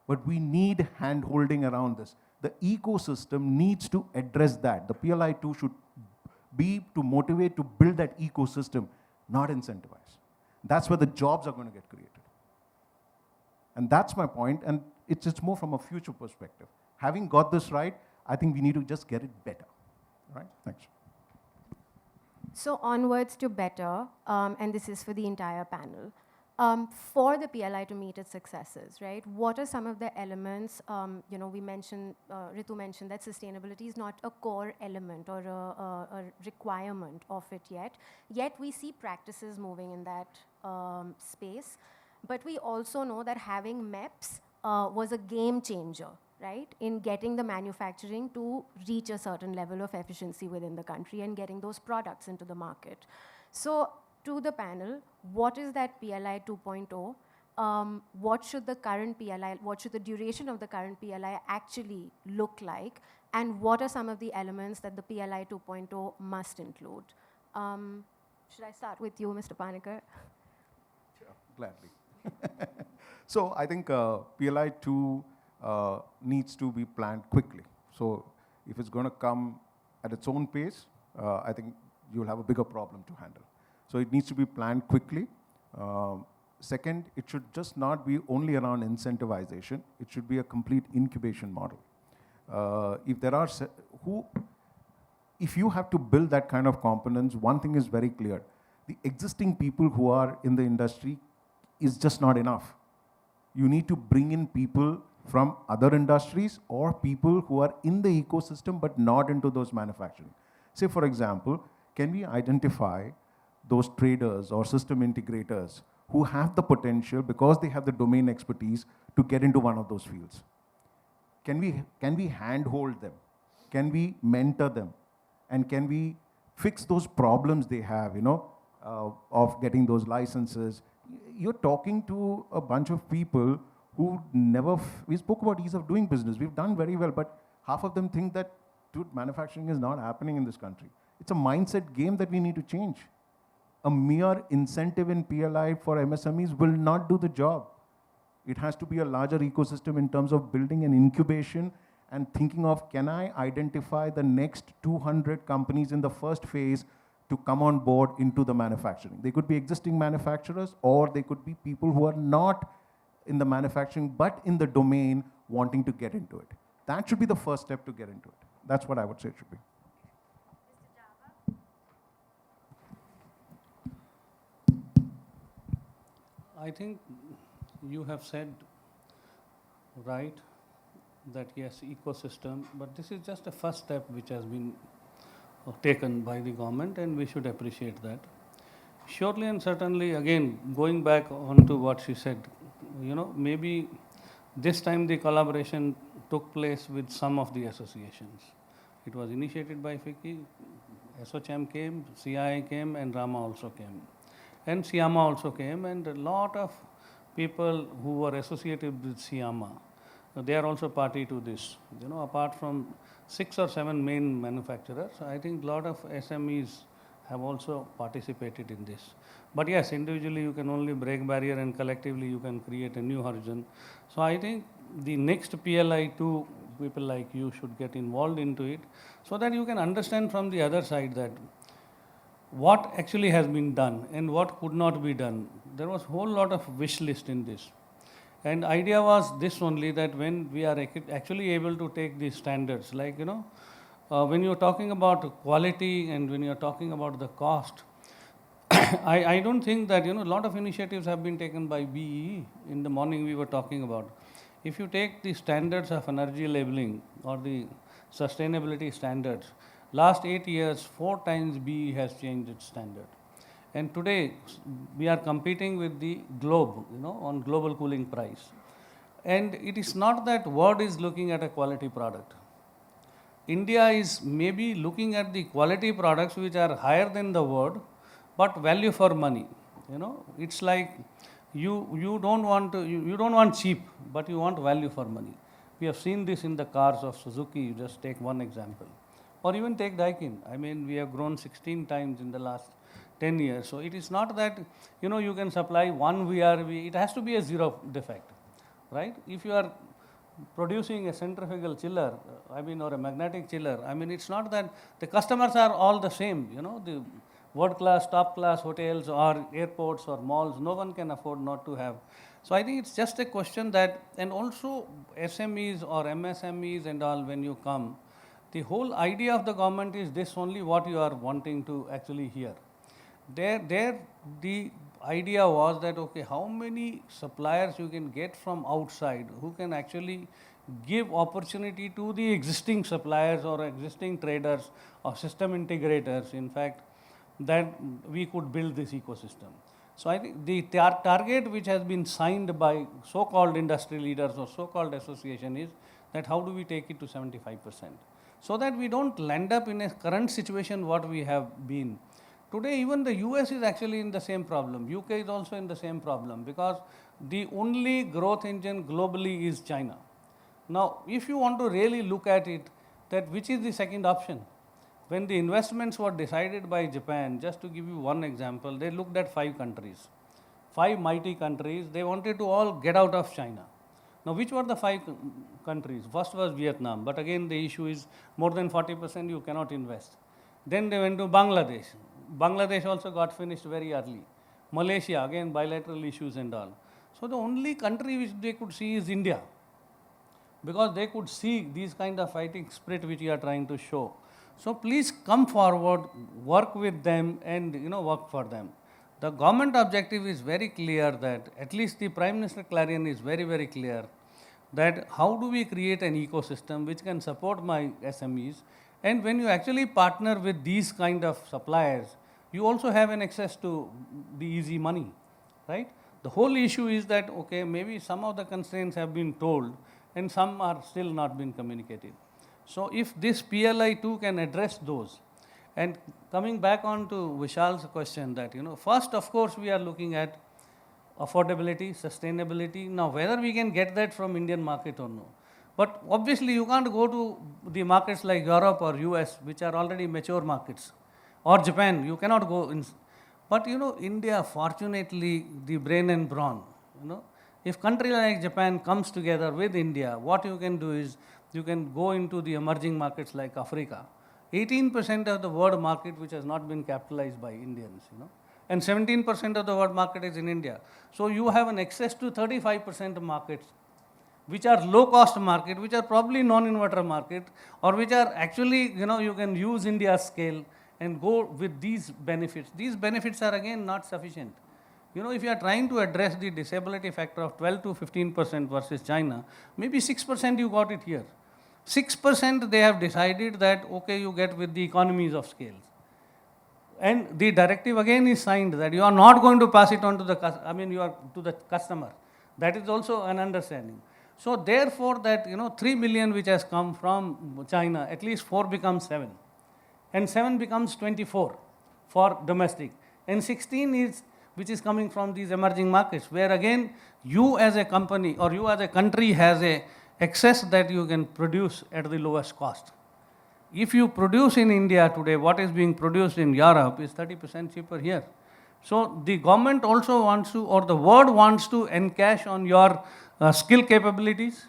But we need hand holding around this. The ecosystem needs to address that. The PLI 2 should be to motivate to build that ecosystem, not incentivize. That's where the jobs are going to get created. And that's my point, and it's more from a future perspective. Having got this right, I think we need to just get it better. Right? Thanks. So onwards to better, and this is for the entire panel. For the PLI to meet its successes, right? What are some of the elements? We mentioned, Ritu mentioned that sustainability is not a core element or a requirement of it yet. Yet we see practices moving in that space. But we also know that having MEPs was a game changer, right, in getting the manufacturing to reach a certain level of efficiency within the country and getting those products into the market. So to the panel, what is that PLI 2.0? What should the current PLI, what should the duration of the current PLI actually look like? And what are some of the elements that the PLI 2.0 must include? Should I start with you, Mr. Panikkar? Sure, gladly. So I think PLI 2 needs to be planned quickly. So if it's going to come at its own pace, I think you'll have a bigger problem to handle. So it needs to be planned quickly. Second, it should just not be only around incentivization. It should be a complete incubation model. If there are, if you have to build that kind of components, one thing is very clear. The existing people who are in the industry is just not enough. You need to bring in people from other industries or people who are in the ecosystem but not into those manufacturing. Say, for example, can we identify those traders or system integrators who have the potential because they have the domain expertise to get into one of those fields? Can we handhold them? Can we mentor them? And can we fix those problems they have, of getting those licenses? You're talking to a bunch of people who never, we spoke about ease of doing business. We've done very well, but half of them think that, dude, manufacturing is not happening in this country. It's a mindset game that we need to change. A mere incentive in PLI for MSMEs will not do the job. It has to be a larger ecosystem in terms of building an incubation and thinking of, can I identify the next 200 companies in the first phase to come on board into the manufacturing? They could be existing manufacturers, or they could be people who are not in the manufacturing but in the domain wanting to get into it. That should be the first step to get into it. That's what I would say it should be. I think you have said right that yes, ecosystem, but this is just a first step which has been taken by the government, and we should appreciate that. Surely and certainly, again, going back on to what she said, maybe this time the collaboration took place with some of the associations. It was initiated by FICCI, SOCHM came, CII came, and Rama also came. And SIAMA also came, and a lot of people who were associated with SIAMA, they are also party to this. Apart from 6 or 7 main manufacturers, I think a lot of SMEs have also participated in this. But yes, individually you can only break barrier, and collectively you can create a new horizon. So I think the next PLI too, people like you should get involved into it, so that you can understand from the other side that what actually has been done and what could not be done. There was a whole lot of wish list in this. And idea was this only, that when we are actually able to take these standards, like, when you're talking about quality and when you're talking about the cost, I don't think that, a lot of initiatives have been taken by BEE. In the morning we were talking about. If you take the standards of energy labeling or the sustainability standards, last 8 years, 4 times BEE has changed its standard. And today, we are competing with the globe, on global cooling price. And it is not that world is looking at a quality product. India is maybe looking at the quality products which are higher than the world, but value for money. It's like you don't want cheap, but you want value for money. We have seen this in the cars of Suzuki. You just take one example. Or even take Daikin. I mean, we have grown 16 times in the last 10 years. So it is not that, you can supply one VRV. It has to be a zero defect, right? If you are producing a centrifugal chiller, or a magnetic chiller, it's not that the customers are all the same, the world class, top class hotels or airports or malls, no one can afford not to have. So I think it's just a question that, and also SMEs or MSMEs and all, when you come, the whole idea of the government is this only what you are wanting to actually hear. The idea was that, okay, how many suppliers you can get from outside who can actually give opportunity to the existing suppliers or existing traders or system integrators, in fact, that we could build this ecosystem. So I think the target which has been signed by so-called industry leaders or so-called association is that how do we take it to 75%? So that we don't land up in a current situation what we have been. Today, even the US is actually in the same problem. UK is also in the same problem, because the only growth engine globally is China. Now, if you want to really look at it, that which is the second option? When the investments were decided by Japan, just to give you one example, they looked at 5 countries, 5 mighty countries. They wanted to all get out of China. Now, which were the 5 countries? First was Vietnam, but again the issue is more than 40% you cannot invest. Then they went to Bangladesh. Bangladesh also got finished very early. Malaysia, again bilateral issues and all. So the only country which they could see is India, because they could see these kind of fighting spirit which you are trying to show. So please come forward, work with them, and work for them. The government objective is very clear, that at least the Prime Minister Clarion is very, very clear, that how do we create an ecosystem which can support my SMEs. And when you actually partner with these kind of suppliers, you also have an access to the easy money, right? The whole issue is that, okay, maybe some of the constraints have been told and some are still not been communicated. So if this PLI too can address those. And coming back on to Vishal's question, that, first, of course, we are looking at affordability, sustainability. Now, whether we can get that from Indian market or no. But obviously, you can't go to the markets like Europe or US, which are already mature markets, or Japan. You cannot go in. But, India, fortunately, the brain and brawn, if country like Japan comes together with India, what you can do is you can go into the emerging markets like Africa. 18% of the world market which has not been capitalized by Indians, and 17% of the world market is in India. So you have an access to 35% of markets which are low-cost market, which are probably non-inverter market, or which are actually, you can use India's scale and go with these benefits. These benefits are again not sufficient. If you are trying to address the disability factor of 12 to 15% versus China, maybe 6% you got it here. 6% they have decided that, okay, you get with the economies of scale. And the directive again is signed that you are not going to pass it on to the customer. That is also an understanding. So therefore that, 3 billion which has come from China, at least 4 becomes 7. And 7 becomes 24 for domestic. And 16 is, which is coming from these emerging markets, where again, you as a company or you as a country has a excess that you can produce at the lowest cost. If you produce in India today, what is being produced in Europe is 30% cheaper here. So the government also wants to, or the world wants to encash on your skill capabilities.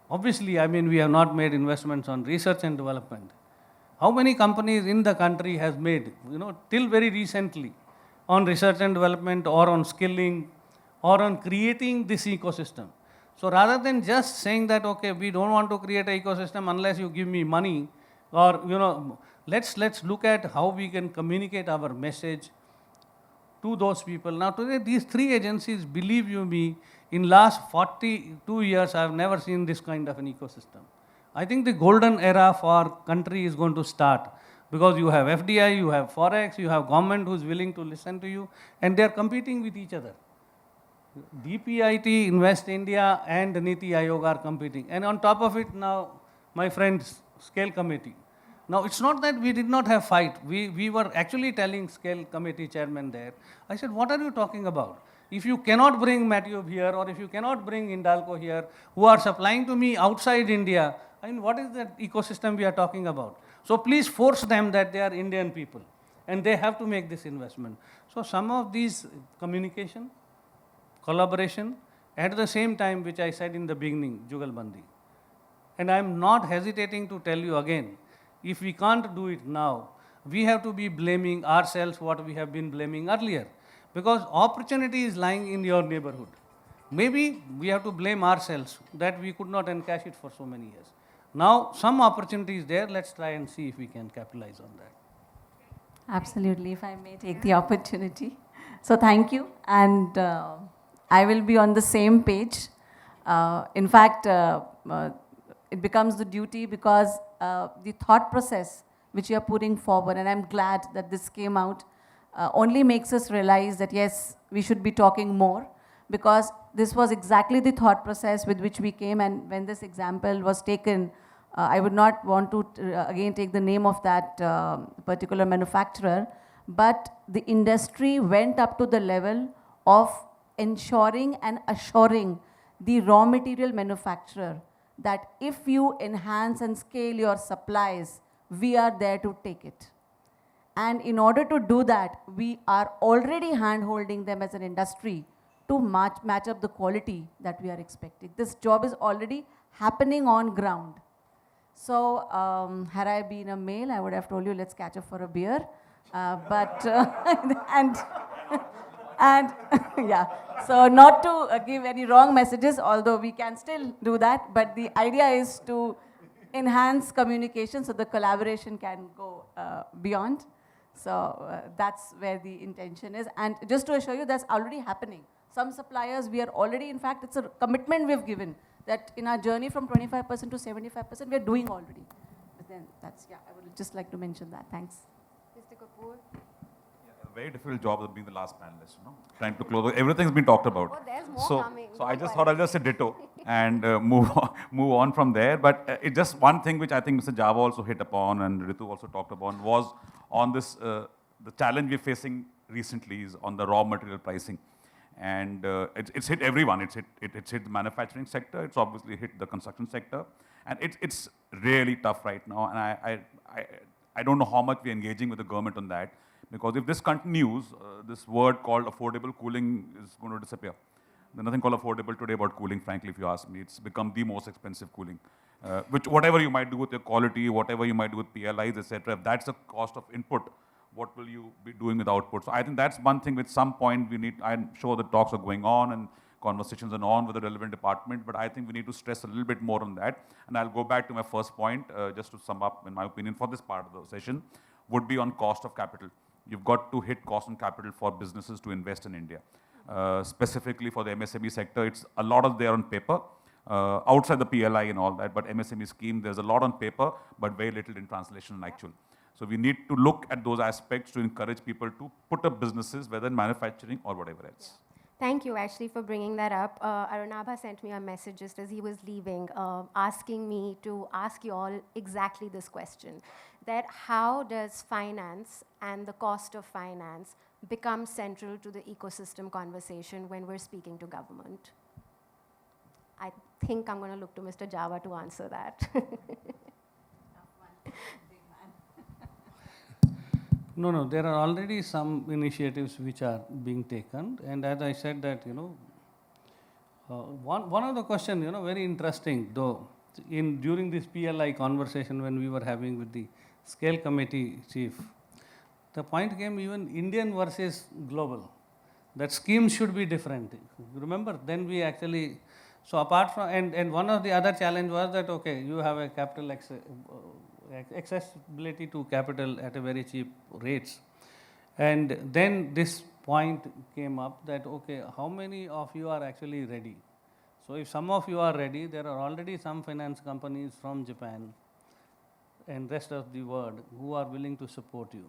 Obviously, we have not made investments on research and development. How many companies in the country has made, till very recently, on research and development or on skilling or on creating this ecosystem? So rather than just saying that, okay, we don't want to create an ecosystem unless you give me money, or, let's look at how we can communicate our message to those people. Now today, these 3 agencies, believe you me, in last 42 years, I have never seen this kind of an ecosystem. I think the golden era for country is going to start, because you have FDI, you have Forex, you have government who is willing to listen to you, and they are competing with each other. DPIT, Invest India, and Niti Aayog are competing. And on top of it now, my friends, Scale Committee. Now, it's not that we did not have fight. We were actually telling Scale Committee chairman there, I said, what are you talking about? If you cannot bring Matube here, or if you cannot bring Hindalco here, who are supplying to me outside India, what is the ecosystem we are talking about? So please force them that they are Indian people, and they have to make this investment. So some of these communication, collaboration, at the same time, which I said in the beginning, Jugalbandi. And I am not hesitating to tell you again, if we can't do it now, we have to be blaming ourselves what we have been blaming earlier. Because opportunity is lying in your neighborhood. Maybe we have to blame ourselves that we could not encash it for so many years. Now, some opportunity is there. Let's try and see if we can capitalize on that. Absolutely, if I may take the opportunity. So thank you. And I will be on the same page. In fact, it becomes the duty because the thought process which you are putting forward, and I'm glad that this came out, only makes us realize that yes, we should be talking more, because this was exactly the thought process with which we came. And when this example was taken, I would not want to again take the name of that particular manufacturer, but the industry went up to the level of ensuring and assuring the raw material manufacturer that if you enhance and scale your supplies, we are there to take it. And in order to do that, we are already hand-holding them as an industry to match up the quality that we are expecting. This job is already happening on ground. So had I been a male, I would have told you, let's catch up for a beer. And yeah, so not to give any wrong messages, although we can still do that, but the idea is to enhance communication so the collaboration can go beyond. So that's where the intention is. And just to assure you, that's already happening. Some suppliers, we are already, in fact, it's a commitment we've given that in our journey from 25% to 75%, we are doing already. But then that's, yeah, I would just like to mention that. Thanks. Mr. Kapoor? Very difficult job of being the last panelist, trying to close. Everything's been talked about. Oh, there's more coming. So I just thought I'll just say ditto and move on from there. But it's just one thing which I think Mr. Java also hit upon and Ritu also talked upon was on this, the challenge we're facing recently is on the raw material pricing. And it's hit everyone. It's hit the manufacturing sector. It's obviously hit the construction sector. And it's really tough right now. And I don't know how much we're engaging with the government on that. Because if this continues, this word called affordable cooling is going to disappear. There's nothing called affordable today about cooling, frankly, if you ask me. It's become the most expensive cooling. Which whatever you might do with your quality, whatever you might do with PLIs, etc., if that's the cost of input, what will you be doing with output? So I think that's one thing with some point we need, I'm sure the talks are going on and conversations are on with the relevant department, but I think we need to stress a little bit more on that. And I'll go back to my first point, just to sum up, in my opinion, for this part of the session, would be on cost of capital. You've got to hit cost on capital for businesses to invest in India. Specifically for the MSME sector, it's a lot of there on paper, outside the PLI and all that, but MSME scheme, there's a lot on paper, but very little in translation and actual. So we need to look at those aspects to encourage people to put up businesses, whether in manufacturing or whatever else. Thank you actually for bringing that up. Arunabha sent me a message just as he was leaving, asking me to ask you all exactly this question, that how does finance and the cost of finance become central to the ecosystem conversation when we're speaking to government? I think I'm going to look to Mr. Java to answer that. No, there are already some initiatives which are being taken, and as I said that, one of the question, very interesting though, during this PLI conversation when we were having with the scale committee chief, the point came even Indian versus global, that schemes should be different. Remember, then we actually, so apart from, and one of the other challenge was that, okay, you have a capital accessibility to capital at a very cheap rates. And then this point came up that, okay, how many of you are actually ready? So if some of you are ready, there are already some finance companies from Japan and rest of the world who are willing to support you.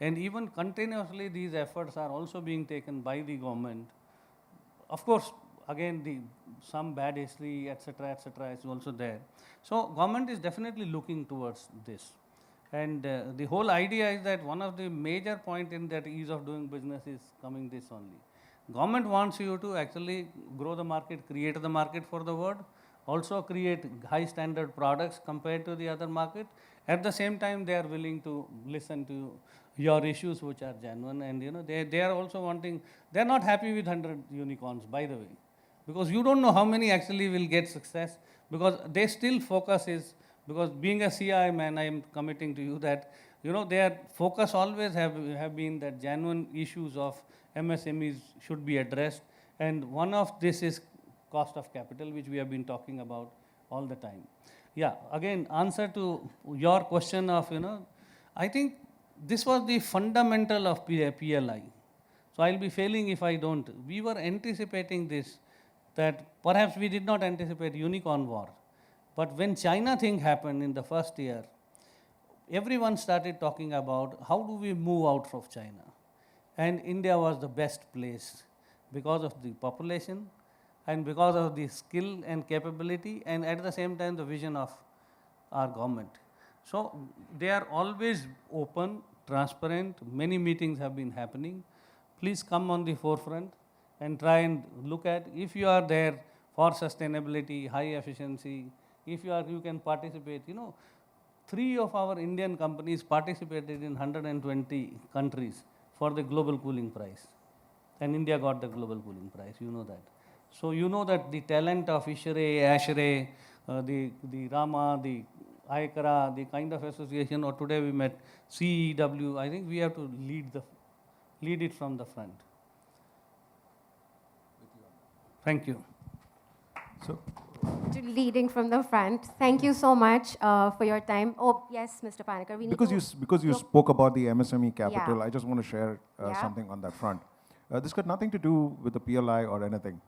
And even continuously these efforts are also being taken by the government. Of course, again, some bad history, etc., is also there. So government is definitely looking towards this. And the whole idea is that one of the major point in that ease of doing business is coming this only. Government wants you to actually grow the market, create the market for the world, also create high standard products compared to the other market. At the same time, they are willing to listen to your issues which are genuine, and they are also wanting, they are not happy with 100 unicorns, by the way, because you don't know how many actually will get success, because they still focus is, because being a CI man, I am committing to you that, their focus always have been that genuine issues of MSMEs should be addressed, and one of this is cost of capital, which we have been talking about all the time. Yeah, again, answer to your question of, I think this was the fundamental of PLI. So I'll be failing if I don't. We were anticipating this, that perhaps we did not anticipate unicorn war. But when China thing happened in the first year, everyone started talking about how do we move out of China. And India was the best place because of the population and because of the skill and capability, and at the same time the vision of our government. So they are always open, transparent, many meetings have been happening. Please come on the forefront and try and look at, if you are there for sustainability, high efficiency, if you can participate. 3 of our Indian companies participated in 120 countries for the global cooling prize. And India got the global cooling prize, you know that. So you know that the talent of ISHRE, ASHRE, the Rama, the ICRA, the kind of association, or today we met CEEW, I think we have to lead it from the front. Thank you. So, to leading from the front. Thank you so much for your time. Oh, yes, Mr. Panikkar. Because you spoke about the MSME capital, Yeah. I just want to share Yeah. something on that front. This got nothing to do with the PLI or anything.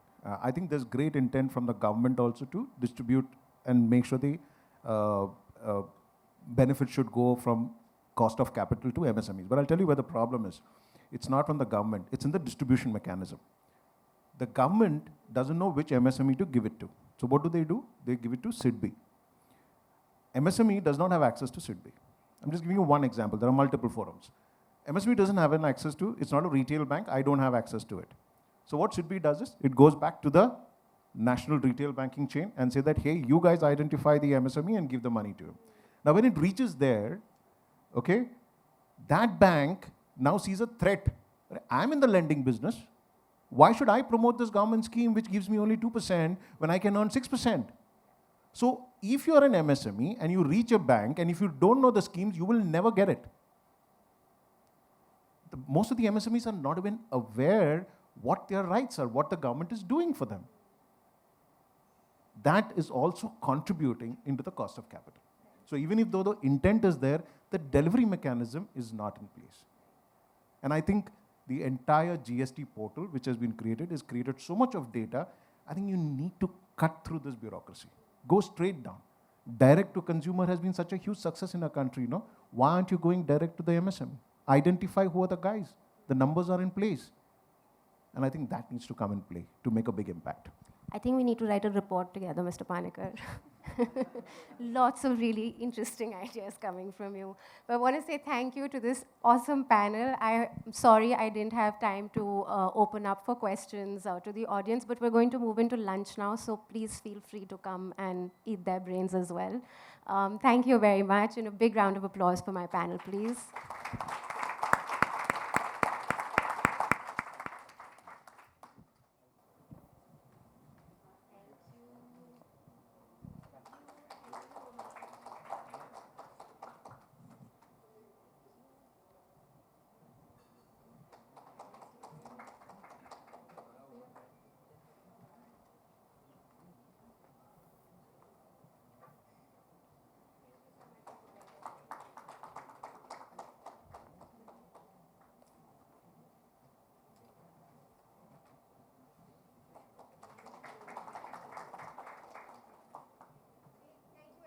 I think there's great intent from the government also to distribute and make sure the benefits should go from cost of capital to MSMEs. But I'll tell you where the problem is. It's not from the government, it's in the distribution mechanism. The government doesn't know which MSME to give it to. So what do? They give it to CEEW. MSME does not have access to CEEW. I'm just giving you one example. There are multiple forums. MSME doesn't have an access to, it's not a retail bank, I don't have access to it. So what CEEW does is, it goes back to the national retail banking chain and say that, hey, you guys identify the MSME and give the money to him. Now when it reaches there, okay, that bank now sees a threat. I'm in the lending business. Why should I promote this government scheme which gives me only 2% when I can earn 6%? So if you're an MSME and you reach a bank and if you don't know the schemes, you will never get it. Most of the MSMEs are not even aware what their rights are, what the government is doing for them. That is also contributing into the cost of capital. So even if though the intent is there, the delivery mechanism is not in place. And I think the entire GST portal, which has been created, has created so much of data. I think you need to cut through this bureaucracy. Go straight down. Direct to consumer has been such a huge success in our country, no? Why aren't you going direct to the MSME? Identify who are the guys. The numbers are in place. And I think that needs to come in play to make a big impact. I think we need to write a report together, Mr. Panikkar. Lots of really interesting ideas coming from you. But I want to say thank you to this awesome panel. I'm sorry I didn't have time to open up for questions to the audience, but we're going to move into lunch now, so please feel free to come and eat their brains as well. Thank you very much, and a big round of applause for my panel, please.